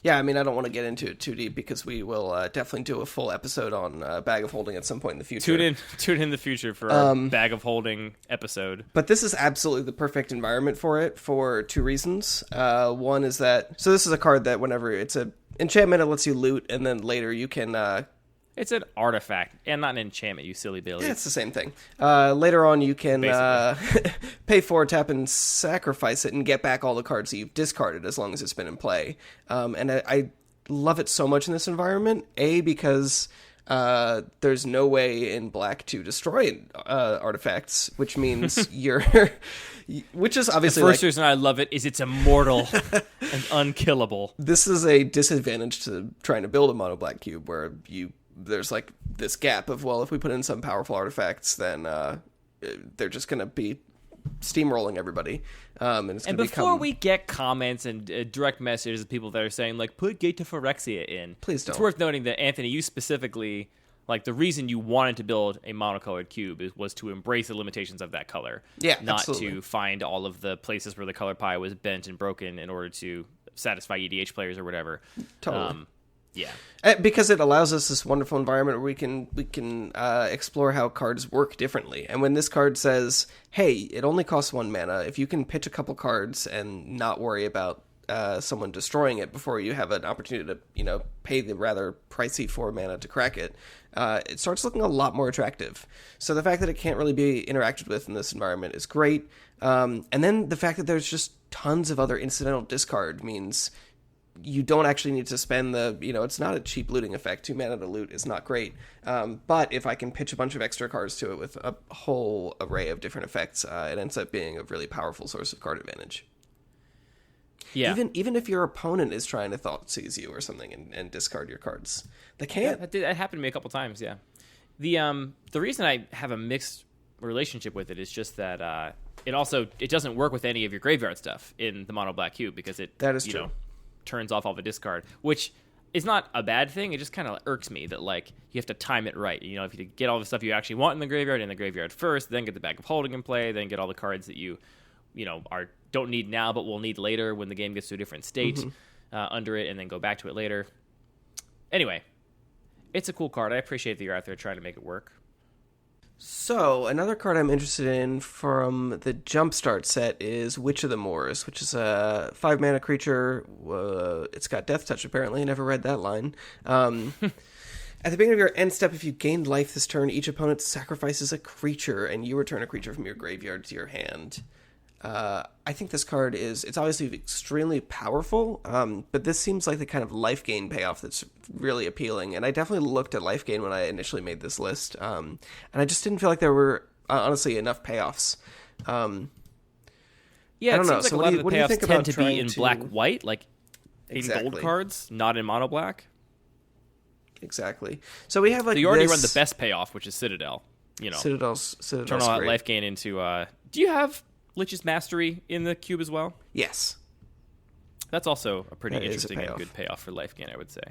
Yeah, I mean, I don't want to get into it too deep because we will definitely do a full episode on Bag of Holding at some point in the future. Tune in the future for our Bag of Holding episode. But this is absolutely the perfect environment for it for 2 reasons. One is that... So this is a card that whenever it's an enchantment, it lets you loot, and then later you can... It's an artifact and not an enchantment, you silly Billy. Yeah, it's the same thing. Later on, you can pay 4, tap, and sacrifice it and get back all the cards that you've discarded as long as it's been in play. And I love it so much in this environment. A, because there's no way in black to destroy artifacts, which means which is obviously the first reason I love it is it's immortal and unkillable. This is a disadvantage to trying to build a monoblack cube, where there's like this gap of, well, if we put in some powerful artifacts, then they're just going to be steamrolling everybody. And before we get comments and direct messages of people that are saying, like, put Gate to Phyrexia in. Please don't. It's worth noting that, Anthony, you specifically, like, the reason you wanted to build a monocolored cube was to embrace the limitations of that color. Yeah, not absolutely. to find all of the places where the color pie was bent and broken in order to satisfy EDH players or whatever. Totally. Yeah, because it allows us this wonderful environment where we can explore how cards work differently. And when this card says, "Hey, it only costs 1 mana. If you can pitch a couple cards and not worry about someone destroying it before you have an opportunity to pay the rather pricey 4 mana to crack it," it starts looking a lot more attractive. So the fact that it can't really be interacted with in this environment is great. And then the fact that there's just tons of other incidental discard means you don't actually need to spend it's not a cheap looting effect. 2 mana to loot is not great. But if I can pitch a bunch of extra cards to it with a whole array of different effects, it ends up being a really powerful source of card advantage. Yeah. Even if your opponent is trying to Thoughtseize you or something and discard your cards, they can't. Yeah, that happened to me a couple times, yeah. The reason I have a mixed relationship with it is just that it doesn't work with any of your graveyard stuff in the mono black cube, because that is true. Turns off all the discard, which is not a bad thing. It just kind of irks me that, like, you have to time it right. If you get all the stuff you actually want in the graveyard first, then get the Bag of Holding in play, then get all the cards that you don't need now but will need later when the game gets to a different state under it, and then go back to it later. Anyway, it's a cool card. I appreciate that you're out there trying to make it work. So, another card I'm interested in from the Jumpstart set is Witch of the Moors, which is a 5 mana creature. It's got Death Touch, apparently. I never read that line. At the beginning of your end step, if you gained life this turn, each opponent sacrifices a creature, and you return a creature from your graveyard to your hand. I think this card it's obviously extremely powerful, but this seems like the kind of life gain payoff that's really appealing. And I definitely looked at life gain when I initially made this list, and I just didn't feel like there were honestly enough payoffs. Yeah, I don't it know. seems like So a what lot do of you the payoffs think tend about to be trying in to- black-white, like in Exactly. gold cards, not in mono black. Exactly. So we have like So you already this run the best payoff, which is Citadel. Citadel's turn all that great. life gain into. Do you have Lich's Mastery in the cube as well? Yes. That's also a pretty That is a interesting and payoff. good payoff for life gain, I would say.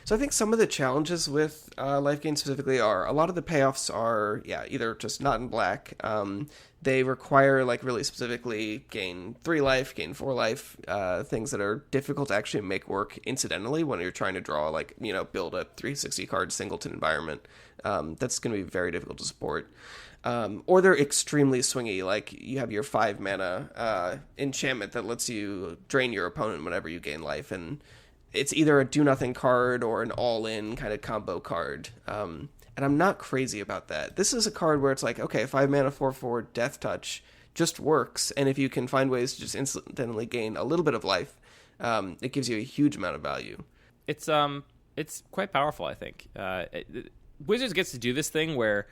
So I think some of the challenges with life gain specifically are a lot of the payoffs are either just not in black. They require like really specifically gain 3 life, gain 4 life, things that are difficult to actually make work incidentally when you're trying to draw build a 360 card singleton environment. That's going to be very difficult to support. Or they're extremely swingy, like you have your 5 mana enchantment that lets you drain your opponent whenever you gain life, and it's either a do-nothing card or an all-in kind of combo card. And I'm not crazy about that. This is a card where it's like, okay, 5 mana, 4/4, Death Touch just works, and if you can find ways to just instantly gain a little bit of life, it gives you a huge amount of value. It's quite powerful, I think. Wizards gets to do this thing where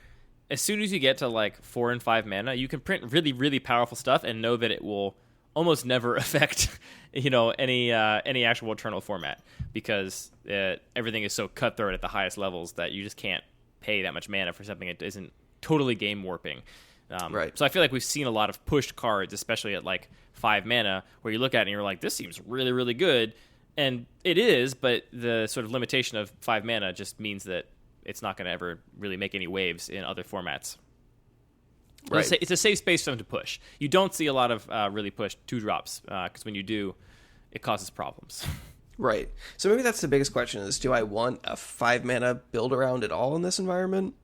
as soon as you get to like 4 and 5 mana, you can print really, really powerful stuff and know that it will almost never affect any actual eternal format, because everything is so cutthroat at the highest levels that you just can't pay that much mana for something that isn't totally game warping. Right. So I feel like we've seen a lot of pushed cards, especially at like 5 mana, where you look at it and you're like, this seems really, really good. And it is, but the sort of limitation of 5 mana just means that it's not going to ever really make any waves in other formats. Right. It's a safe space for them to push. You don't see a lot of really pushed 2-drops, because when you do, it causes problems. Right. So maybe that's the biggest question is, do I want a 5 mana build around at all in this environment?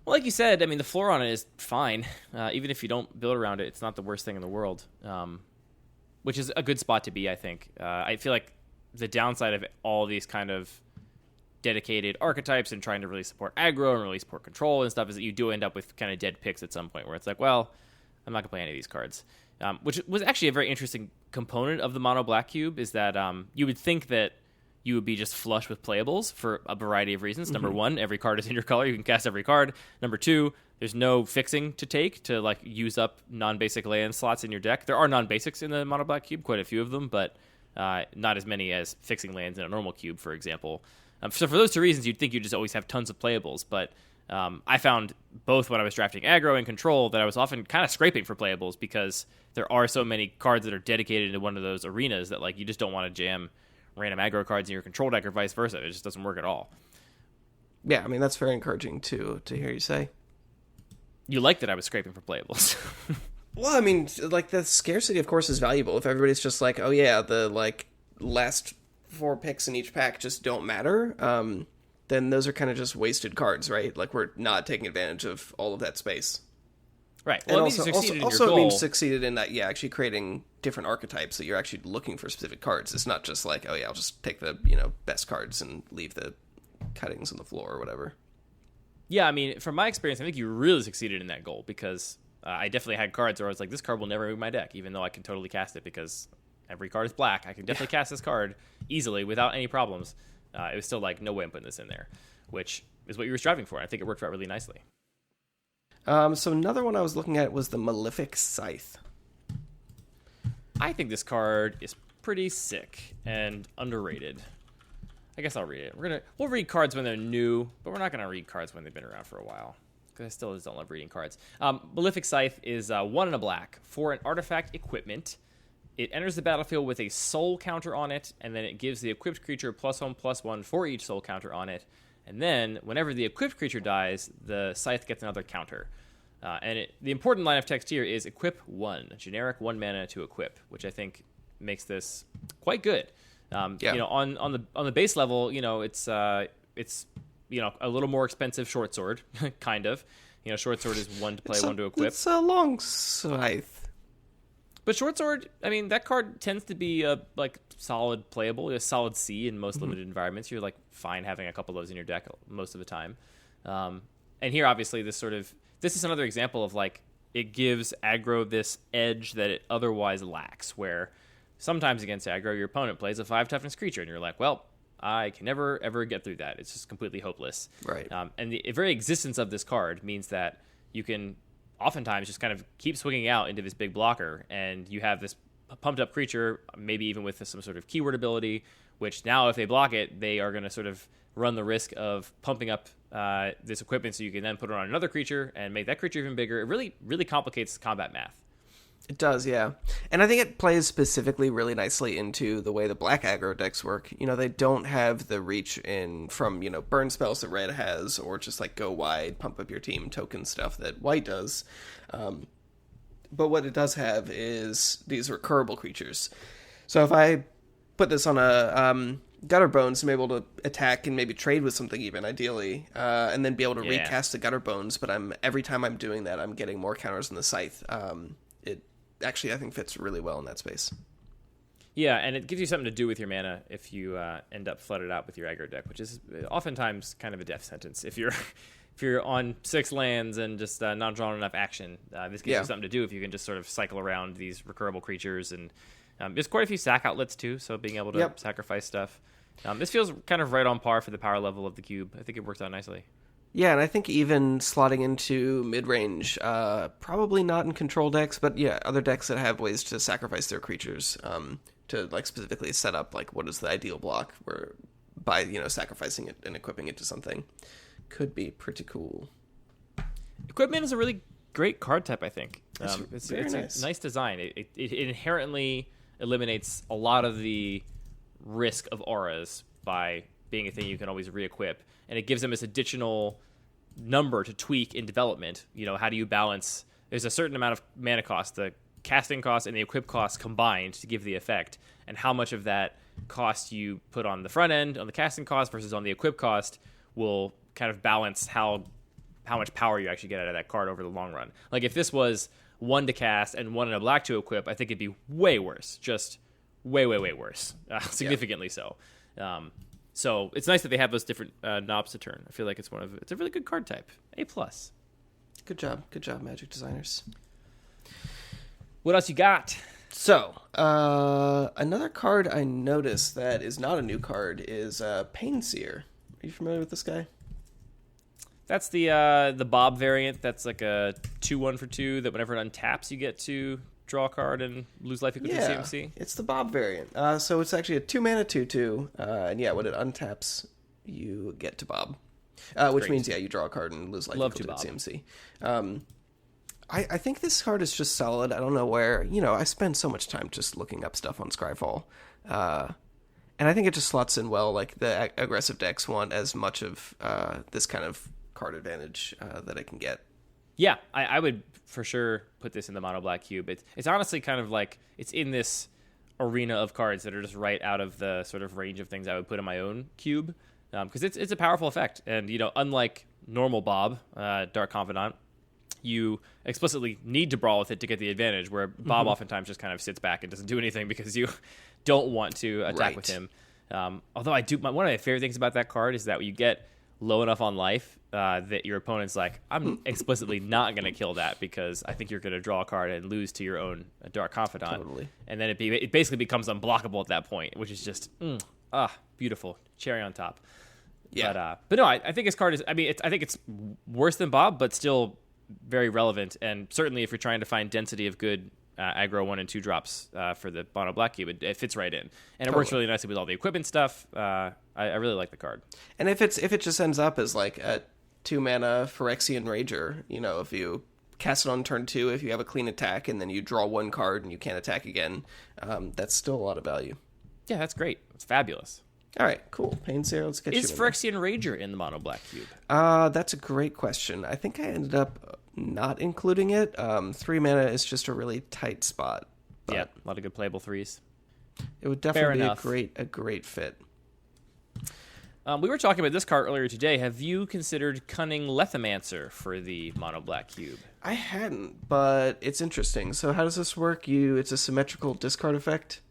Well, like you said, I mean, the floor on it is fine. Even if you don't build around it, it's not the worst thing in the world, which is a good spot to be, I think. I feel like the downside of all these kind of dedicated archetypes and trying to really support aggro and really support control and stuff is that you do end up with kind of dead picks at some point where it's like, well, I'm not going to play any of these cards. Which was actually a very interesting component of the mono black cube, is that you would think that you would be just flush with playables for a variety of reasons. Number one, every card is in your color. You can cast every card. Number two, there's no fixing to take to like use up non-basic land slots in your deck. There are non-basics in the monoblack cube, quite a few of them, but not as many as fixing lands in a normal cube, for example. So for those two reasons, you'd think you'd just always have tons of playables, but I found both when I was drafting aggro and control that I was often kind of scraping for playables because there are so many cards that are dedicated to one of those arenas that like you just don't want to jam random aggro cards in your control deck or vice versa. It just doesn't work at all. Yeah, I mean, that's very encouraging to hear you say. You like that I was scraping for playables. Well, I mean, like, the scarcity, of course, is valuable. If everybody's just like, oh yeah, the, like, last 4 picks in each pack just don't matter, then those are kind of just wasted cards, right? Like, we're not taking advantage of all of that space. Right. Well, And it means you succeeded in also your it goal. means succeeded in that, yeah, actually creating different archetypes that you're actually looking for specific cards. It's not just like, oh yeah, I'll just take the, best cards and leave the cuttings on the floor or whatever. Yeah, I mean, from my experience, I think you really succeeded in that goal because I definitely had cards where I was like, this card will never move my deck, even though I can totally cast it because every card is black. I can definitely cast this card easily without any problems. It was still like, no way I'm putting this in there, which is what you were striving for. I think it worked out really nicely. So another one I was looking at was the Malefic Scythe. I think this card is pretty sick and underrated. I guess I'll read it. We'll read cards when they're new, but we're not gonna read cards when they've been around for a while because I still just don't love reading cards. Malefic Scythe is 1 and a black for an artifact equipment. It enters the battlefield with a soul counter on it, and then it gives the equipped creature +1/+1 for each soul counter on it. And then, whenever the equipped creature dies, the Scythe gets another counter. The important line of text here is equip 1, generic 1 mana to equip, which I think makes this quite good. On the base level, it's a little more expensive short sword, kind of. Short sword is 1 to play, 1 to equip. It's a long scythe. But short sword, I mean, that card tends to be solid playable, a solid C in most limited environments. You're like fine having a couple of those in your deck most of the time. And here, obviously, this is another example of like it gives aggro this edge that it otherwise lacks, where sometimes against aggro, your opponent plays a 5 toughness creature, and you're like, well, I can never, ever get through that. It's just completely hopeless. Right. And the very existence of this card means that you can oftentimes just kind of keep swinging out into this big blocker, and you have this pumped up creature, maybe even with some sort of keyword ability, which now if they block it, they are going to sort of run the risk of pumping up this equipment so you can then put it on another creature and make that creature even bigger. It really, really complicates combat math. It does, yeah. And I think it plays specifically really nicely into the way the black aggro decks work. They don't have the reach from burn spells that red has, or just like go wide, pump up your team token stuff that white does. But what it does have is these recurable creatures. So if I put this on a Gutter Bones, I'm able to attack and maybe trade with something even, ideally, and then be able to recast the Gutter Bones, but every time I'm doing that, I'm getting more counters in the Scythe. It actually, I think, fits really well in that space. Yeah, and it gives you something to do with your mana if you end up flooded out with your aggro deck, which is oftentimes kind of a death sentence. If you're on 6 lands and just not drawing enough action, this gives you something to do if you can just sort of cycle around these recurable creatures. And there's quite a few sack outlets too, so being able to sacrifice stuff. This feels kind of right on par for the power level of the cube. I think it works out nicely. Yeah, and I think even slotting into mid-range, probably not in control decks, but yeah, other decks that have ways to sacrifice their creatures, to like specifically set up like what is the ideal block where by sacrificing it and equipping it to something could be pretty cool. Equipment is a really great card type, I think. It's nice. A nice design. It inherently eliminates a lot of the risk of auras by being a thing you can always re-equip, and it gives them this additional number to tweak in development. How do you balance? There's a certain amount of mana cost, the casting cost and the equip cost combined to give the effect, and how much of that cost you put on the front end on the casting cost versus on the equip cost will kind of balance how much power you actually get out of that card over the long run. Like if this was 1 to cast and 1 in a black to equip, I think it'd be way worse, just way worse, significantly so. So it's nice that they have those different knobs to turn. I feel like it's a really good card type. A+. Good job, Magic designers. What else you got? So, another card I noticed that is not a new card is Painseer. Are you familiar with this guy? That's the Bob variant. That's like a 2/1 for 2 that whenever it untaps, you get to draw a card and lose life equal to CMC. It's the Bob variant. So it's actually a 2-mana 2/2. And yeah, when it untaps, you get to Bob. Which Great. means, you draw a card and lose life Love equal to to Bob. CMC. I think this card is just solid. I don't know where, I spend so much time just looking up stuff on Scryfall. And I think it just slots in well. Like, the aggressive decks want as much of this kind of card advantage that I can get. Yeah, I would for sure put this in the mono black cube. It's honestly kind of like it's in this arena of cards that are just right out of the sort of range of things I would put in my own cube, because it's a powerful effect. And unlike normal Bob, Dark Confidant, you explicitly need to brawl with it to get the advantage, where Bob oftentimes just kind of sits back and doesn't do anything because you don't want to attack with him. Although one of my favorite things about that card is that you get low enough on life that your opponent's like, I'm explicitly not going to kill that because I think you're going to draw a card and lose to your own Dark Confidant. Totally. And then it basically becomes unblockable at that point, which is just beautiful, cherry on top. Yeah. But no, I think his card is. I think it's worse than Bob, but still very relevant. And certainly, if you're trying to find density of good aggro 1 and 2 drops for the mono black cube, it fits right in, and it works really nicely with all the equipment stuff. I really like the card. And if it just ends up as like a 2-mana Phyrexian Rager, if you cast it on turn 2, if you have a clean attack, and then you draw 1 card and you can't attack again, that's still a lot of value. Yeah, that's great. It's fabulous. All right, cool. Painseer, let's get you in Is there. Phyrexian Rager in the mono black cube? That's a great question. I think I ended up not including it. 3 mana is just a really tight spot. But Yeah, a lot of good playable 3s. it would definitely enough. be a great fit. We were talking about this card earlier today. Have you considered Cunning Lethomancer for the mono black cube? I hadn't, but it's interesting. So how does this work? It's a symmetrical discard effect?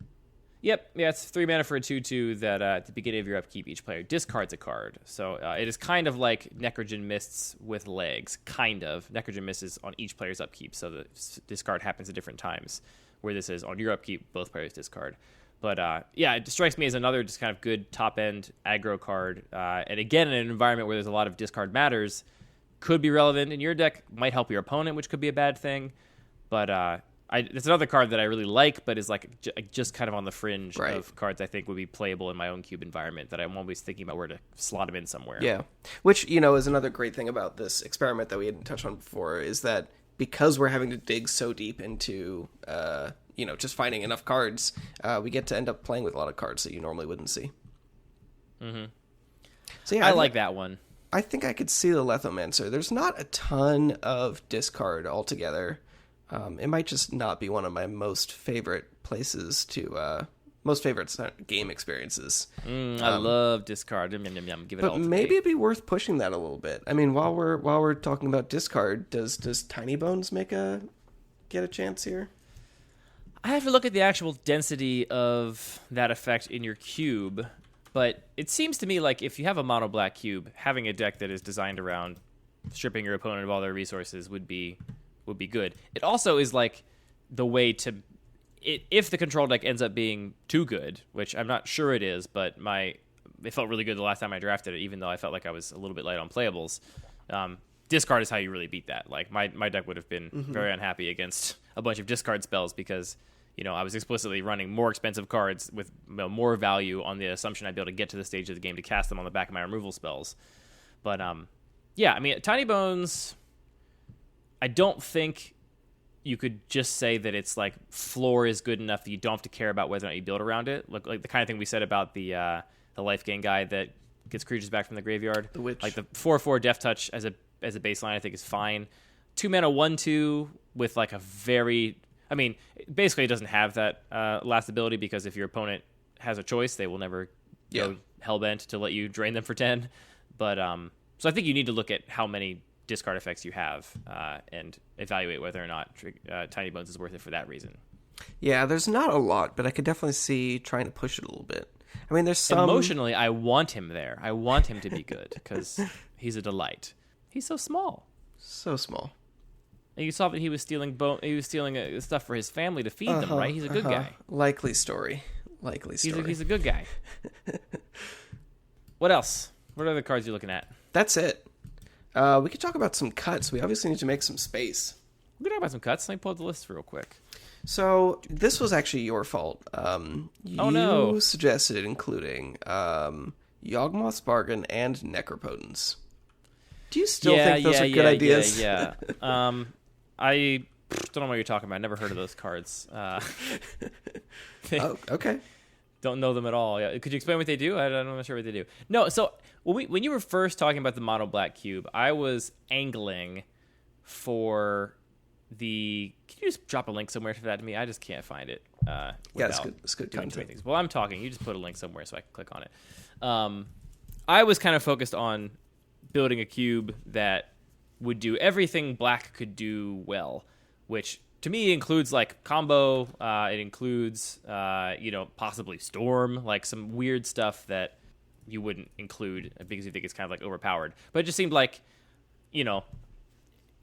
Yep, yeah, it's 3 mana for a 2/2 that at the beginning of your upkeep, each player discards a card. So it is kind of like Necrogen Mists with legs, kind of. Necrogen Mist is on each player's upkeep, so the discard happens at different times. Where this is on your upkeep, both players discard. But it strikes me as another just kind of good top-end aggro card. And again, in an environment where there's a lot of discard matters, could be relevant in your deck, might help your opponent, which could be a bad thing. But it's another card that I really like, but is like just kind of on the fringe of cards I think would be playable in my own cube environment that I'm always thinking about where to slot them in somewhere. Yeah, which, is another great thing about this experiment that we hadn't touched on before, is that because we're having to dig so deep into, just finding enough cards, we get to end up playing with a lot of cards that you normally wouldn't see. Mm-hmm. So yeah, I like that one. I think I could see the Lethomancer. There's not a ton of discard altogether. It might just not be one of my most favorite places most favorite game experiences. I love discard. Give it all But to maybe me. it'd be worth pushing that a little bit. I mean, while we're talking about discard, does Tiny Bones get a chance here? I have to look at the actual density of that effect in your cube, but it seems to me like if you have a mono black cube, having a deck that is designed around stripping your opponent of all their resources would be good. It also is like the way to if the control deck ends up being too good, which I'm not sure it is, but it felt really good the last time I drafted it, even though I felt like I was a little bit light on playables. Discard is how you really beat that. Like my deck would have been very unhappy against a bunch of discard spells because I was explicitly running more expensive cards with more value on the assumption I'd be able to get to the stage of the game to cast them on the back of my removal spells. But Tiny Bones, I don't think you could just say that it's like floor is good enough that you don't have to care about whether or not you build around it. Like the kind of thing we said about the life gain guy that gets creatures back from the graveyard. The Witch. Like the 4/4 Death Touch as a baseline, I think is fine. 2 mana 1/2 with like a very, basically it doesn't have that last ability because if your opponent has a choice, they will never go hellbent to let you drain them for 10. But so I think you need to look at how many discard effects you have and evaluate whether or not Tiny Bones is worth it for that reason. Yeah, there's not a lot, but I could definitely see trying to push it a little bit. There's some... Emotionally, I want him there. I want him to be good because he's a delight. He's so small. So small. He's so small. And you saw that he was stealing stuff for his family to feed them, right? He's a good guy. Likely story. He's a good guy. What else? What other cards are you looking at? That's it. We could talk about some cuts. We obviously need to make some space. We can talk about some cuts. Let me pull up the list real quick. So this was actually your fault. You suggested including Yawgmoth's Bargain and Necropotence. Do you still think those are good ideas? Yeah. I don't know what you're talking about. I never heard of those cards. Okay. Don't know them at all. Yeah. Could you explain what they do? I'm not sure what they do. No, so when you were first talking about the monoblack cube, I was angling for the... Can you just drop a link somewhere for that to me? I just can't find it. It's good content. Things. Well, I'm talking. You just put a link somewhere so I can click on it. I was kind of focused on building a cube that would do everything black could do well, which to me includes like combo. It includes, possibly storm, like some weird stuff that you wouldn't include because you think it's kind of like overpowered. But it just seemed like,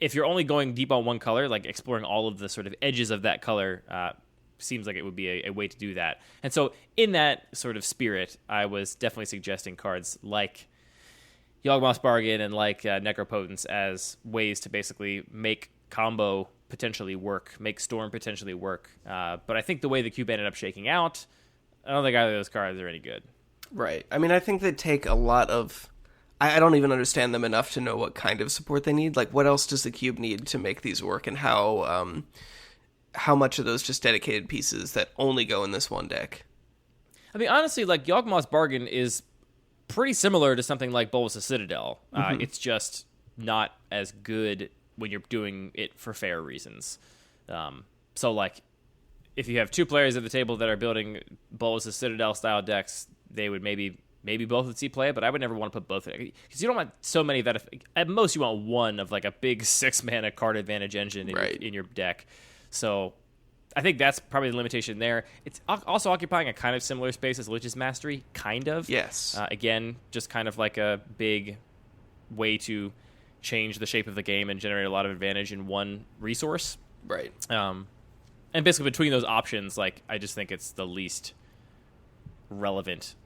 if you're only going deep on one color, like exploring all of the sort of edges of that color, seems like it would be a way to do that. And so in that sort of spirit, I was definitely suggesting cards like Yawgmoth's Bargain and like Necropotence as ways to basically make combo potentially work, make storm potentially work. But I think the way the cube ended up shaking out, I don't think either of those cards are any good. Right. I mean, I think they take a lot of... I don't even understand them enough to know what kind of support they need. Like, what else does the cube need to make these work, and how much are those just dedicated pieces that only go in this one deck? I mean, honestly, like, Yawgmoth's Bargain is pretty similar to something like Bolas' Citadel. It's just not as good when you're doing it for fair reasons. So, like, if you have two players at the table that are building Bolas' Citadel-style decks, they would maybe both would see play, but I would never want to put both, because you don't want so many that at most you want one of like a big 6-mana card advantage engine in your deck. So I think that's probably the limitation there. It's also occupying a kind of similar space as Lich's Mastery, kind of. Yes. Again, just kind of like a big way to change the shape of the game and generate a lot of advantage in one resource. Right. And basically between those options, like, I just think it's the least relevant.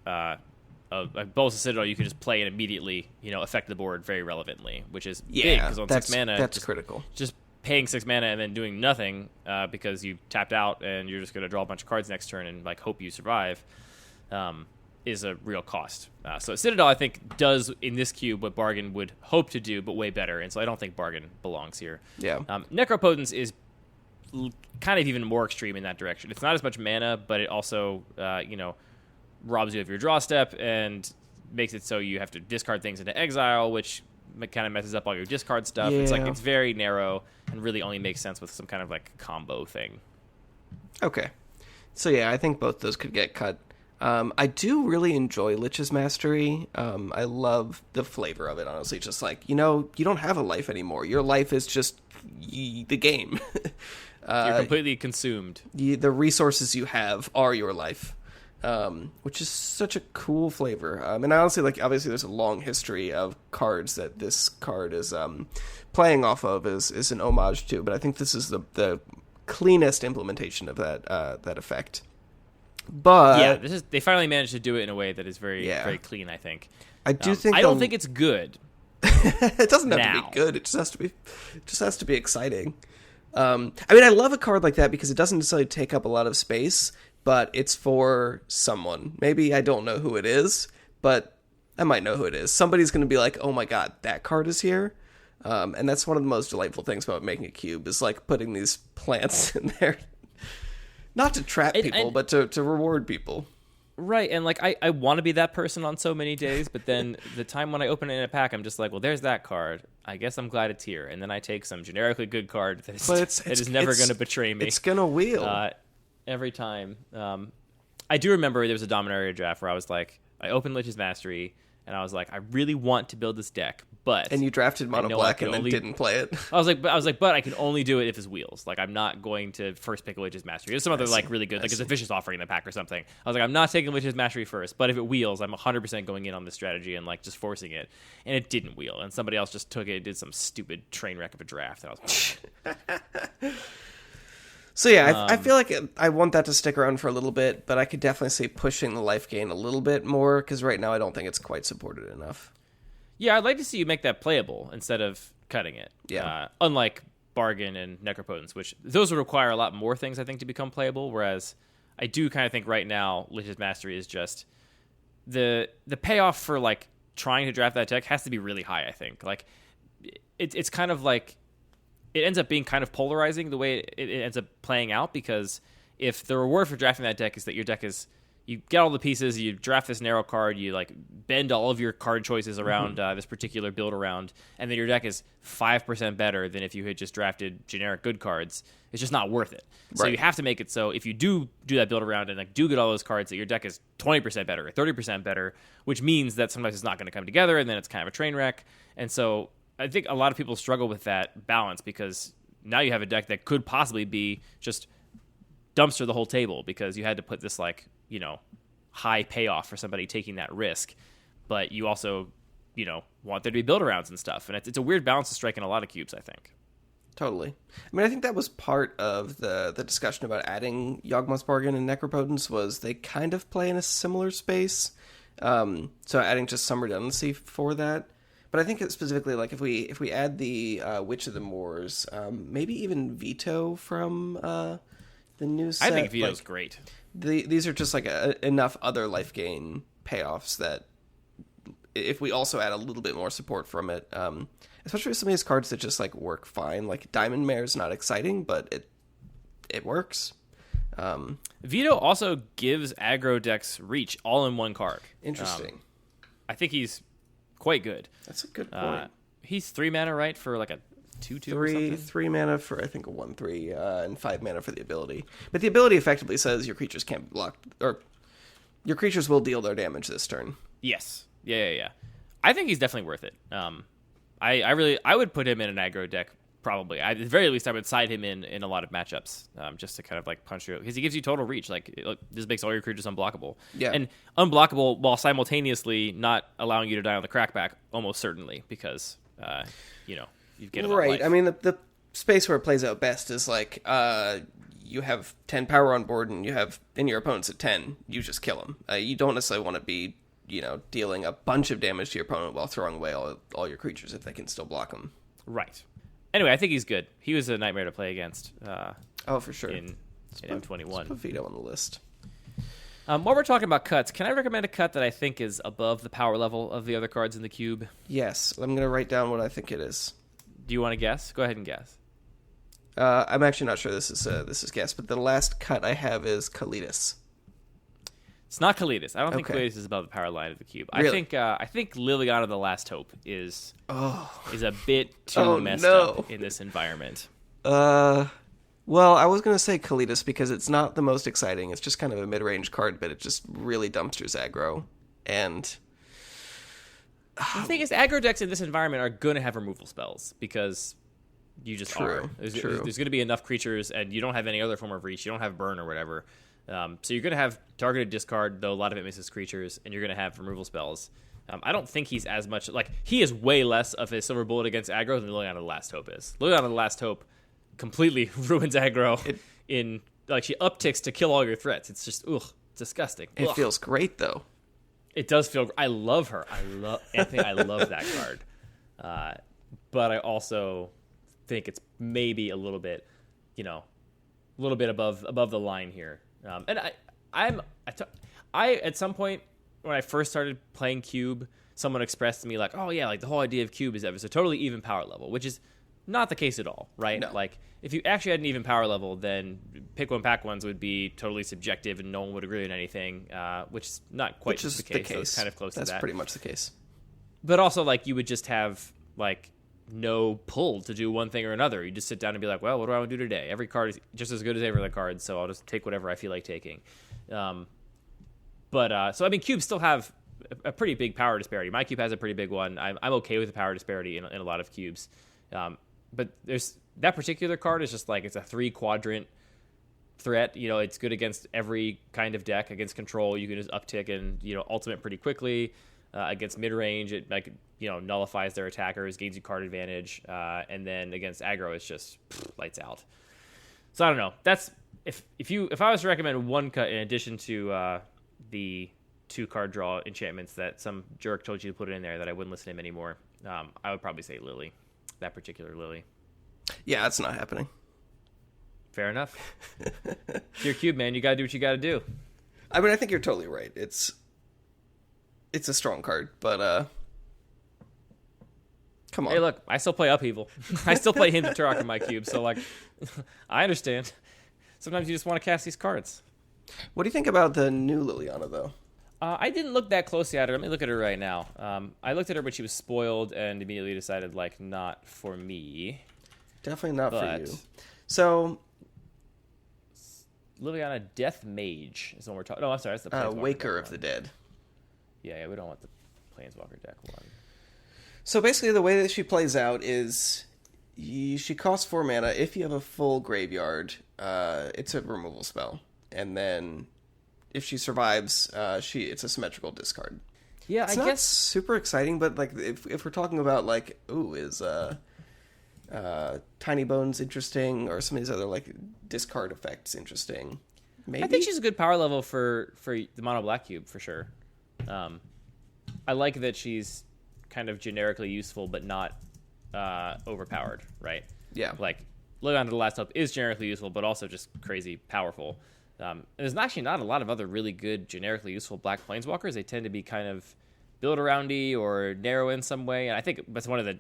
Bolas' Citadel, you can just play and immediately, affect the board very relevantly, which is big, because on 6 mana, that's critical. Just paying 6 mana and then doing nothing because you tapped out and you're just going to draw a bunch of cards next turn and like hope you survive is a real cost. So Citadel, I think, does in this cube what Bargain would hope to do, but way better, and so I don't think Bargain belongs here. Yeah. Necropotence is kind of even more extreme in that direction. It's not as much mana, but it also, robs you of your draw step and makes it so you have to discard things into exile, which kind of messes up all your discard stuff. Yeah. It's very narrow and really only makes sense with some kind of like combo thing. Okay. So yeah, I think both those could get cut. I do really enjoy Lich's Mastery. I love the flavor of it, honestly. Just like, you don't have a life anymore. Your life is just the game. You're completely consumed. The resources you have are your life. Which is such a cool flavor. And I honestly, obviously there's a long history of cards that this card is playing off of, is an homage to, but I think this is the cleanest implementation of that effect. But yeah, they finally managed to do it in a way that is very, very clean, I think. I do think I don't think it's good. It doesn't have to be good. It just has to be exciting. I mean, I love a card like that because it doesn't necessarily take up a lot of space, but it's for someone. Maybe I don't know who it is, but I might know who it is. Somebody's going to be like, oh my god, that card is here. And that's one of the most delightful things about making a cube, is like putting these plants in there. Not to trap people, but to reward people. Right, and like I want to be that person on so many days, but then the time when I open it in a pack, I'm just like, well, there's that card. I guess I'm glad it's here. And then I take some generically good card that is never going to betray me. It's going to wheel. Every time. I do remember there was a Dominaria draft where I was like, I opened Lich's Mastery, and I was like, I really want to build this deck, but And you drafted monoblack and then didn't play it. I was like, but I can only do it if it's wheels. Like, I'm not going to first pick a Witch's Mastery. There's some other like really good, like it's a Vicious Offering in the pack or something. I was like, I'm not taking Witch's Mastery first, but if it wheels, I'm 100% going in on this strategy and like just forcing it. And it didn't wheel, and somebody else just took it and did some stupid train wreck of a draft. And I was like, So yeah, I feel like I want that to stick around for a little bit, but I could definitely see pushing the life gain a little bit more, because right now I don't think it's quite supported enough. yeah, I'd like to see you make that playable instead of cutting it. Yeah. Unlike Bargain and Necropotence, which those would require a lot more things, I think, to become playable, whereas I do kind of think right now Lich's Mastery is just the payoff for like trying to draft that deck has to be really high, I think. Like it's kind of like it ends up being kind of polarizing the way it ends up playing out, because if the reward for drafting that deck is that your deck is, you get all the pieces, you draft this narrow card, you like bend all of your card choices around this particular build around, and then your deck is 5% better than if you had just drafted generic good cards, it's just not worth it. So Right. you have to make it so if you do that build around and like do get all those cards, that your deck is 20% better or 30% better, which means that sometimes it's not going to come together, and then it's kind of a train wreck. And so I think a lot of people struggle with that balance, because now you have a deck that could possibly be just dumpster the whole table, because you had to put this like, you know, high payoff for somebody taking that risk, but you also, you know, want there to be build arounds and stuff, and it's a weird balance to strike in a lot of cubes, I think. Totally. I mean, I think that was part of the discussion about adding Yawgmoth's Bargain and Necropotence, was they kind of play in a similar space, so adding just some redundancy for that. But I think it's specifically like if we add the Witch of the Moors, maybe even Veto from the new set. I think Veto's like, great. these are just like enough other life gain payoffs that if we also add a little bit more support from it, especially with some of these cards that just like work fine, like Diamond Mare is not exciting, but it works. Veto also gives aggro decks reach all in one card. Interesting. I think he's quite good. That's a good point. He's 3 mana, right, for like a 2/2 or something? Three mana for I think a 1/3, and 5 mana for the ability. But the ability effectively says your creatures can't be blocked, or your creatures will deal their damage this turn. Yes. Yeah. I think he's definitely worth it. I would put him in an aggro deck, probably. At the very least, I would side him in a lot of matchups, just to kind of like punch through, because he gives you total reach. Like, this makes all your creatures unblockable. Yeah. And unblockable while simultaneously not allowing you to die on the crackback, almost certainly, because, you get a lot of Right. life. I mean, the space where it plays out best is like you have 10 power on board, and your opponent's at 10. You just kill him. You don't necessarily want to be, dealing a bunch of damage to your opponent while throwing away all your creatures if they can still block them. Right. Anyway, I think he's good. He was a nightmare to play against. Oh, for sure. In M21. Let's put Veto on the list. While we're talking about cuts, can I recommend a cut that I think is above the power level of the other cards in the cube? Yes, I'm going to write down what I think it is. Do you want to guess? Go ahead and guess. I'm actually not sure this is guess, but the last cut I have is Kalitas. It's not Kalitas. I don't think Okay. Kalitas is above the power line of the cube. Really? I think Liliana the Last Hope is a bit too messed no. up in this environment. Well, I was going to say Kalitas because it's not the most exciting. It's just kind of a mid-range card, but it just really dumpsters aggro. And The thing is, aggro decks in this environment are going to have removal spells, because you just True, are. true. There's going to be enough creatures, and you don't have any other form of reach. You don't have burn or whatever. So you're going to have targeted discard, though a lot of it misses creatures, and you're going to have removal spells. I don't think he's as much... Like, he is way less of a silver bullet against aggro than Liliana the Last Hope is. Liliana the Last Hope completely ruins aggro in... Like, she upticks to kill all your threats. It's just, disgusting. it Ugh. feels great, though. It does feel... I love her. Anthony, I love that card. But I also think it's maybe a little bit, above the line here. And I at some point when I first started playing Cube, someone expressed to me like, oh yeah, like the whole idea of Cube is that it's a totally even power level, which is not the case at all, right? No. Like, if you actually had an even power level, then pick one, pack ones would be totally subjective and no one would agree on anything, which is not quite the case. So it's kind of close to that. That's pretty much the case. But also, like, you would just have, like, no pull to do one thing or another. You just sit down and be like, well, what do I want to do today? Every card is just as good as every other card, so I'll just take whatever I feel like taking. So, I mean, cubes still have a pretty big power disparity. My cube has a pretty big one. I'm okay with the power disparity in a lot of cubes. But there's that particular card is just like it's a 3-quadrant threat. It's good against every kind of deck. Against control, you can just uptick and ultimate pretty quickly. Against mid range, it nullifies their attackers, gains you card advantage, and then against aggro, it's just lights out. So I don't know. That's if I was to recommend one cut in addition to the 2-card draw enchantments that some jerk told you to put in there that I wouldn't listen to him anymore, I would probably say Lily. That particular Lily. Yeah, that's not happening. Fair enough. It's your cube, man. You got to do what you got to do. I mean, I think you're totally right. It's a strong card, but come on. Hey, look, I still play Upheaval. I still play Hymn to Turok in my cube, so like, I understand. Sometimes you just want to cast these cards. What do you think about the new Liliana, though? I didn't look that closely at her. Let me look at her right now. I looked at her when she was spoiled and immediately decided, like, not for me. Definitely not for you. So, Liliana Death Mage is the one we're talking. No, I'm sorry, that's the Planeswalker Waker deck of one. the Dead. Yeah, we don't want the Planeswalker deck one. So basically, the way that she plays out is she costs 4 mana. If you have a full graveyard, it's a removal spell, and then if she survives, it's a symmetrical discard. Yeah, it's I not guess super exciting, but like if we're talking about like, is Tiny Bones interesting, or some of these other like discard effects interesting? Maybe. I think she's a good power level for the mono black cube for sure. I like that she's kind of generically useful, but not overpowered, right? Yeah. Like Liliana to the Last Hope is generically useful, but also just crazy powerful. And there's actually not a lot of other really good generically useful black planeswalkers. They tend to be kind of build aroundy or narrow in some way. And I think that's one of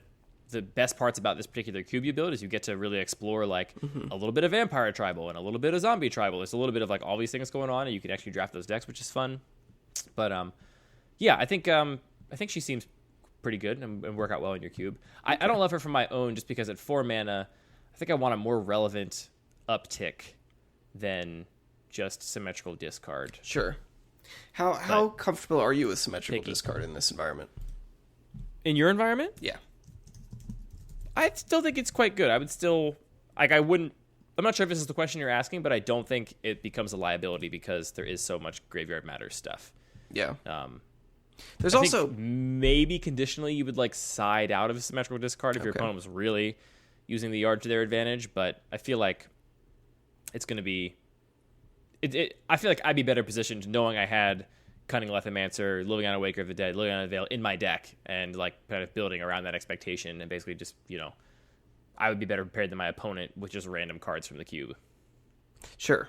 the best parts about this particular cube you build is you get to really explore like a little bit of vampire tribal and a little bit of zombie tribal. There's a little bit of like all these things going on, and you can actually draft those decks, which is fun. But yeah, I think she seems pretty good and work out well in your cube. I don't love her for my own just because at 4 mana, I think I want a more relevant uptick than just symmetrical discard. Sure. How comfortable are you with symmetrical discard in this environment? In your environment? Yeah. I still think it's quite good. I would still I'm not sure if this is the question you're asking, but I don't think it becomes a liability because there is so much graveyard matter stuff. Yeah. There's also maybe conditionally you would like side out of a symmetrical discard if your opponent was really using the yard to their advantage, but I feel like it's going to be I feel like I'd be better positioned knowing I had Cunning Lethomancer, Liliana Waker of the Dead, Liliana Veil in my deck, and like kind of building around that expectation, and basically just I would be better prepared than my opponent with just random cards from the cube. Sure.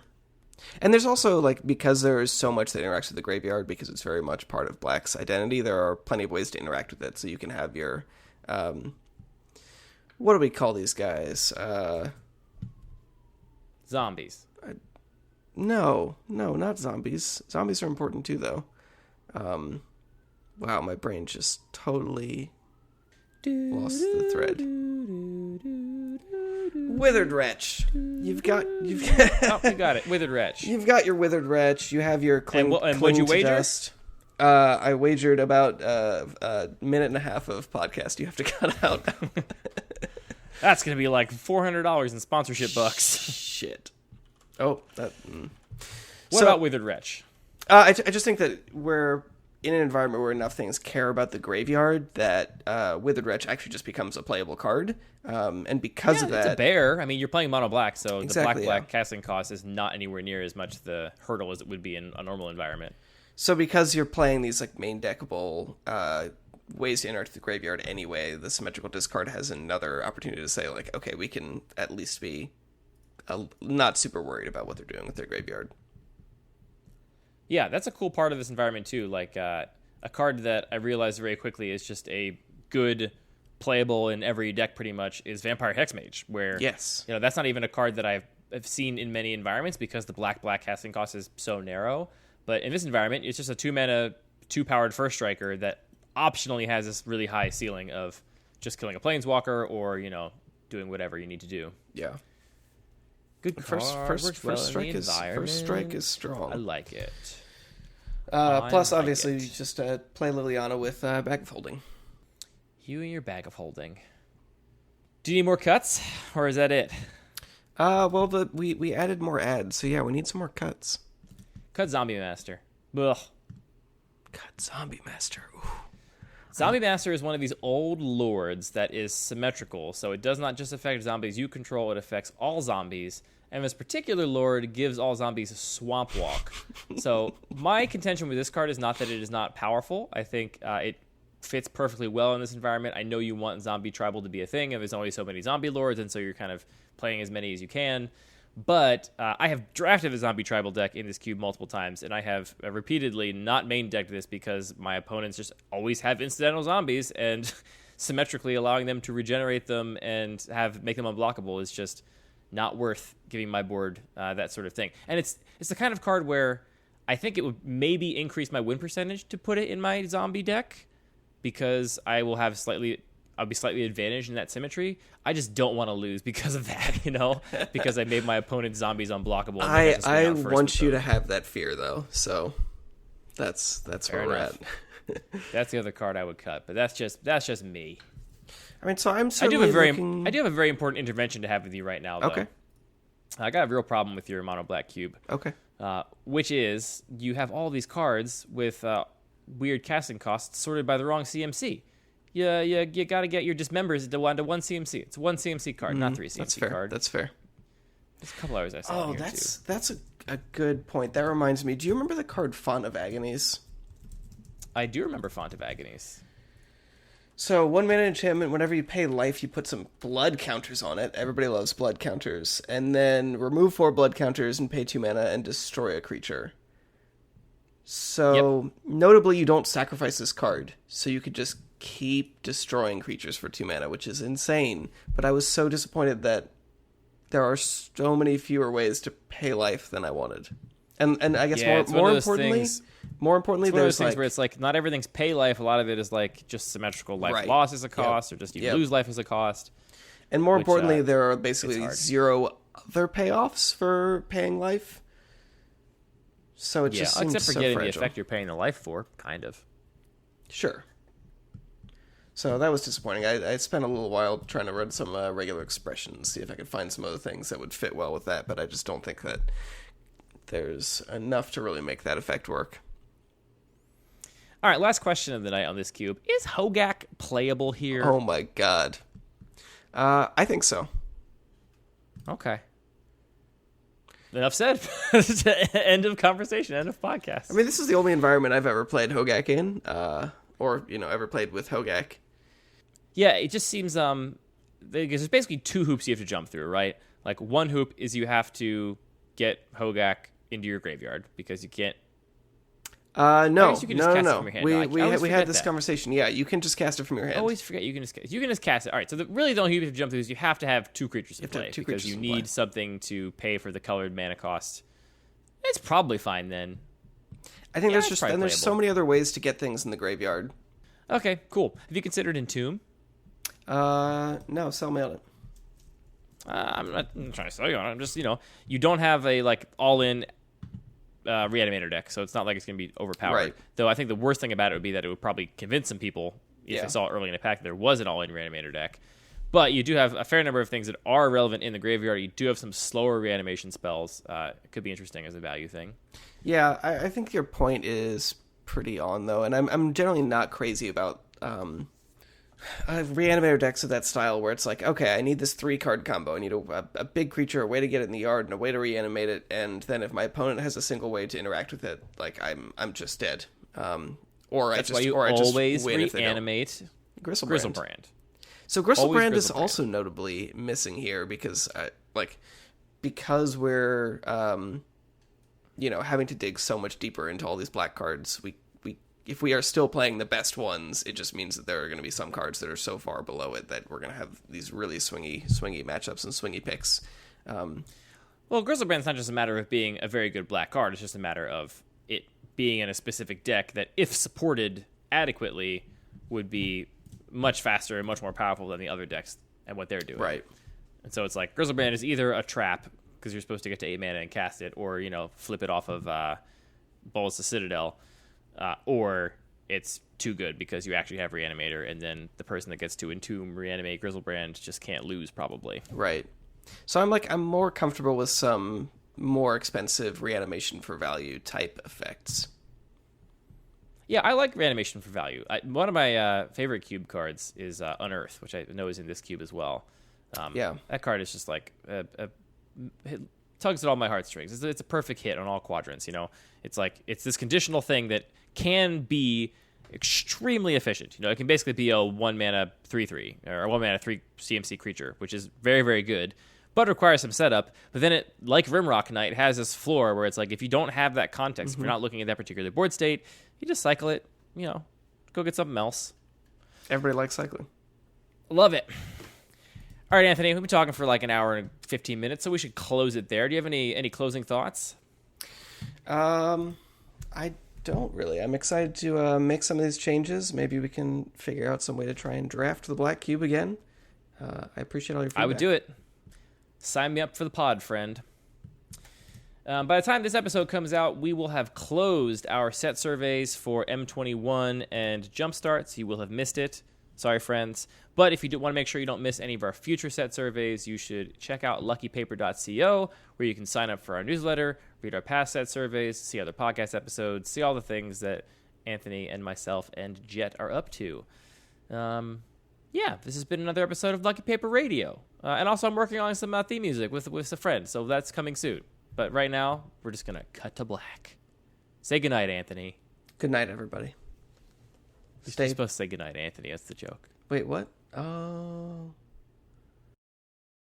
And there's also, like, because there is so much that interacts with the graveyard, because it's very much part of Black's identity, there are plenty of ways to interact with it. So you can have your, what do we call these guys? Zombies. No, not zombies. Zombies are important too, though. Wow, my brain just totally lost the thread. Withered Wretch. You've got oh, you got it. Withered Wretch. You've got your Withered Wretch. You have your cling. And what'd you wager? Dust. I wagered about a minute and a half of podcast you have to cut out. That's gonna be like $400 in sponsorship bucks. Shit. Oh, that. What about Withered Wretch? I just think that we're in an environment where enough things care about the graveyard that Withered Wretch actually just becomes a playable card. And because of that... it's a bear. I mean, you're playing mono black, so exactly, the black casting cost is not anywhere near as much the hurdle as it would be in a normal environment. So because you're playing these like main deckable ways to interact with the graveyard anyway, the symmetrical discard has another opportunity to say, like, okay, we can at least be not super worried about what they're doing with their graveyard. Yeah, that's a cool part of this environment too. Like a card that I realized very quickly is just a good playable in every deck pretty much is Vampire Hexmage, where yes, that's not even a card that I've seen in many environments because the black casting cost is so narrow. But in this environment, it's just a 2-mana, 2-powered first striker that optionally has this really high ceiling of just killing a planeswalker or doing whatever you need to do. Yeah. Good card. First strike is strong. I like it. Plus, like obviously, it. you just play Liliana with Bag of Holding. You and your bag of holding. Do you need more cuts, or is that it? Well, we added more ads, so yeah, we need some more cuts. Cut Zombie Master. Ugh. Cut Zombie Master. Ooh. Zombie Master is one of these old lords that is symmetrical, so it does not just affect zombies you control, it affects all zombies. And this particular lord gives all zombies Swamp Walk. So my contention with this card is not that it is not powerful. I think it fits perfectly well in this environment. I know you want zombie tribal to be a thing, and there's only so many zombie lords, and so you're kind of playing as many as you can. But I have drafted a zombie tribal deck in this cube multiple times, and I have repeatedly not main decked this because my opponents just always have incidental zombies, and symmetrically allowing them to regenerate them and make them unblockable is just not worth giving my board that sort of thing. And it's the kind of card where I think it would maybe increase my win percentage to put it in my zombie deck because I'll be slightly advantaged in that symmetry. I just don't want to lose because of that, because I made my opponent's zombies unblockable. And I want you to have that fear though, so that's where we're at. That's the other card I would cut, but that's just me. I mean, so I'm I certainly do have a very important intervention to have with you right now, though. Okay. I got a real problem with your monoblack cube. Okay. Which is you have all these cards with weird casting costs sorted by the wrong CMC. You got to get your dismembers to one CMC. It's one CMC card, not three CMC That's fair. card. That's fair. There's a couple others I saw. Oh, in here that's a good point. That reminds me. Do you remember the card Font of Agonies? I do remember Font of Agonies. So, 1-mana enchantment, whenever you pay life, you put some blood counters on it. Everybody loves blood counters. And then remove 4 blood counters and pay 2 mana and destroy a creature. So, Notably, you don't sacrifice this card. So you could just keep destroying creatures for 2 mana, which is insane. But I was so disappointed that there are so many fewer ways to pay life than I wanted. And I guess more importantly, it's one of those there's things where it's like not everything's pay life. A lot of it is like just symmetrical life loss is a cost, or just you lose life as a cost. And more importantly, there are it's basically hard. 0 other payoffs for paying life. So it just seems except for so getting fragile. the effect you're paying the life for, kind of. Sure. So that was disappointing. I spent a little while trying to run some regular expressions, see if I could find some other things that would fit well with that, but I just don't think that there's enough to really make that effect work. All right, last question of the night on this cube. Is Hogak playable here? Oh my god. I think so. Okay. Enough said. End of conversation. End of podcast. I mean, this is the only environment I've ever played Hogak in, or, ever played with Hogak. Yeah, it just seems there's basically 2 hoops you have to jump through, right? Like, one hoop is you have to get Hogak into your graveyard because you can't. No, guess you can just cast it no. from your hand. We I always had forget this that. conversation. Yeah, you can just cast it from your hand. I always forget you can just cast it. All right, so really the only hoop you have to jump through is you have to have 2 creatures in have to have play 2 because creatures you in need play. something to pay for the colored mana cost. It's probably fine then. I think Yeah, there's it's probably there's so playable. many other ways to get things in the graveyard. Okay, cool. Have you considered Entomb? No, sell me on it. I'm not trying to sell you on it. I'm just, you don't have a all-in reanimator deck, so it's not like it's going to be overpowered. Right. Though I think the worst thing about it would be that it would probably convince some people if they saw it early in the pack that there was an all-in reanimator deck. But you do have a fair number of things that are relevant in the graveyard. You do have some slower reanimation spells. It could be interesting as a value thing. Yeah, I think your point is pretty on, though, and I'm generally not crazy about reanimator decks of that style where it's like, okay, I need this 3-card combo. I need a big creature, a way to get it in the yard, and a way to reanimate it, and then if my opponent has a single way to interact with it, like, I'm just dead. Or That's I why just you or I just always win if they don't. reanimate Gristlebrand. Gristlebrand. So Gristlebrand is Gristlebrand. also notably missing here because we're having to dig so much deeper into all these black cards. We if we are still playing the best ones, it just means that there are going to be some cards that are so far below it that we're going to have these really swingy matchups and swingy picks. Well, Gristlebrand's not just a matter of being a very good black card. It's just a matter of it being in a specific deck that, if supported adequately, would be much faster and much more powerful than the other decks and what they're doing. Right. And so it's like Gristlebrand is either a trap because you're supposed to get to 8 mana and cast it, or flip it off of Balls to Citadel. or it's too good because you actually have Reanimator, and then the person that gets to Entomb, Reanimate, Grizzlebrand just can't lose, probably. Right. So I'm more comfortable with some more expensive reanimation for value type effects. Yeah, I like Reanimation for value. One of my favorite cube cards is Unearth, which I know is in this cube as well. That card is just like it tugs at all my heartstrings. It's a perfect hit on all quadrants. It's like it's this conditional thing that can be extremely efficient. It can basically be a 1 mana 3/3 or a 1 mana 3 CMC creature, which is very, very good, but requires some setup. But then it, like Rimrock Knight, has this floor where it's like if you don't have that context, if you're not looking at that particular board state, you just cycle it. Go get something else. Everybody likes cycling. Love it. All right, Anthony, we've been talking for like an hour and 15 minutes, so we should close it there. Do you have any closing thoughts? I don't really. I'm excited to make some of these changes. Maybe we can figure out some way to try and draft the black cube again. I appreciate all your feedback. I would do it. Sign me up for the pod, friend. By the time this episode comes out, we will have closed our set surveys for M21 and Jumpstart, so you will have missed it. Sorry, friends. But if you do want to make sure you don't miss any of our future set surveys, you should check out luckypaper.co, where you can sign up for our newsletter, read our past set surveys, see other podcast episodes, see all the things that Anthony and myself and Jet are up to. This has been another episode of Lucky Paper Radio. And also, I'm working on some theme music with a friend, so that's coming soon. But right now, we're just going to cut to black. Say goodnight, Anthony. Good night, everybody. You're supposed to say goodnight, Anthony. That's the joke. Wait, what? Oh.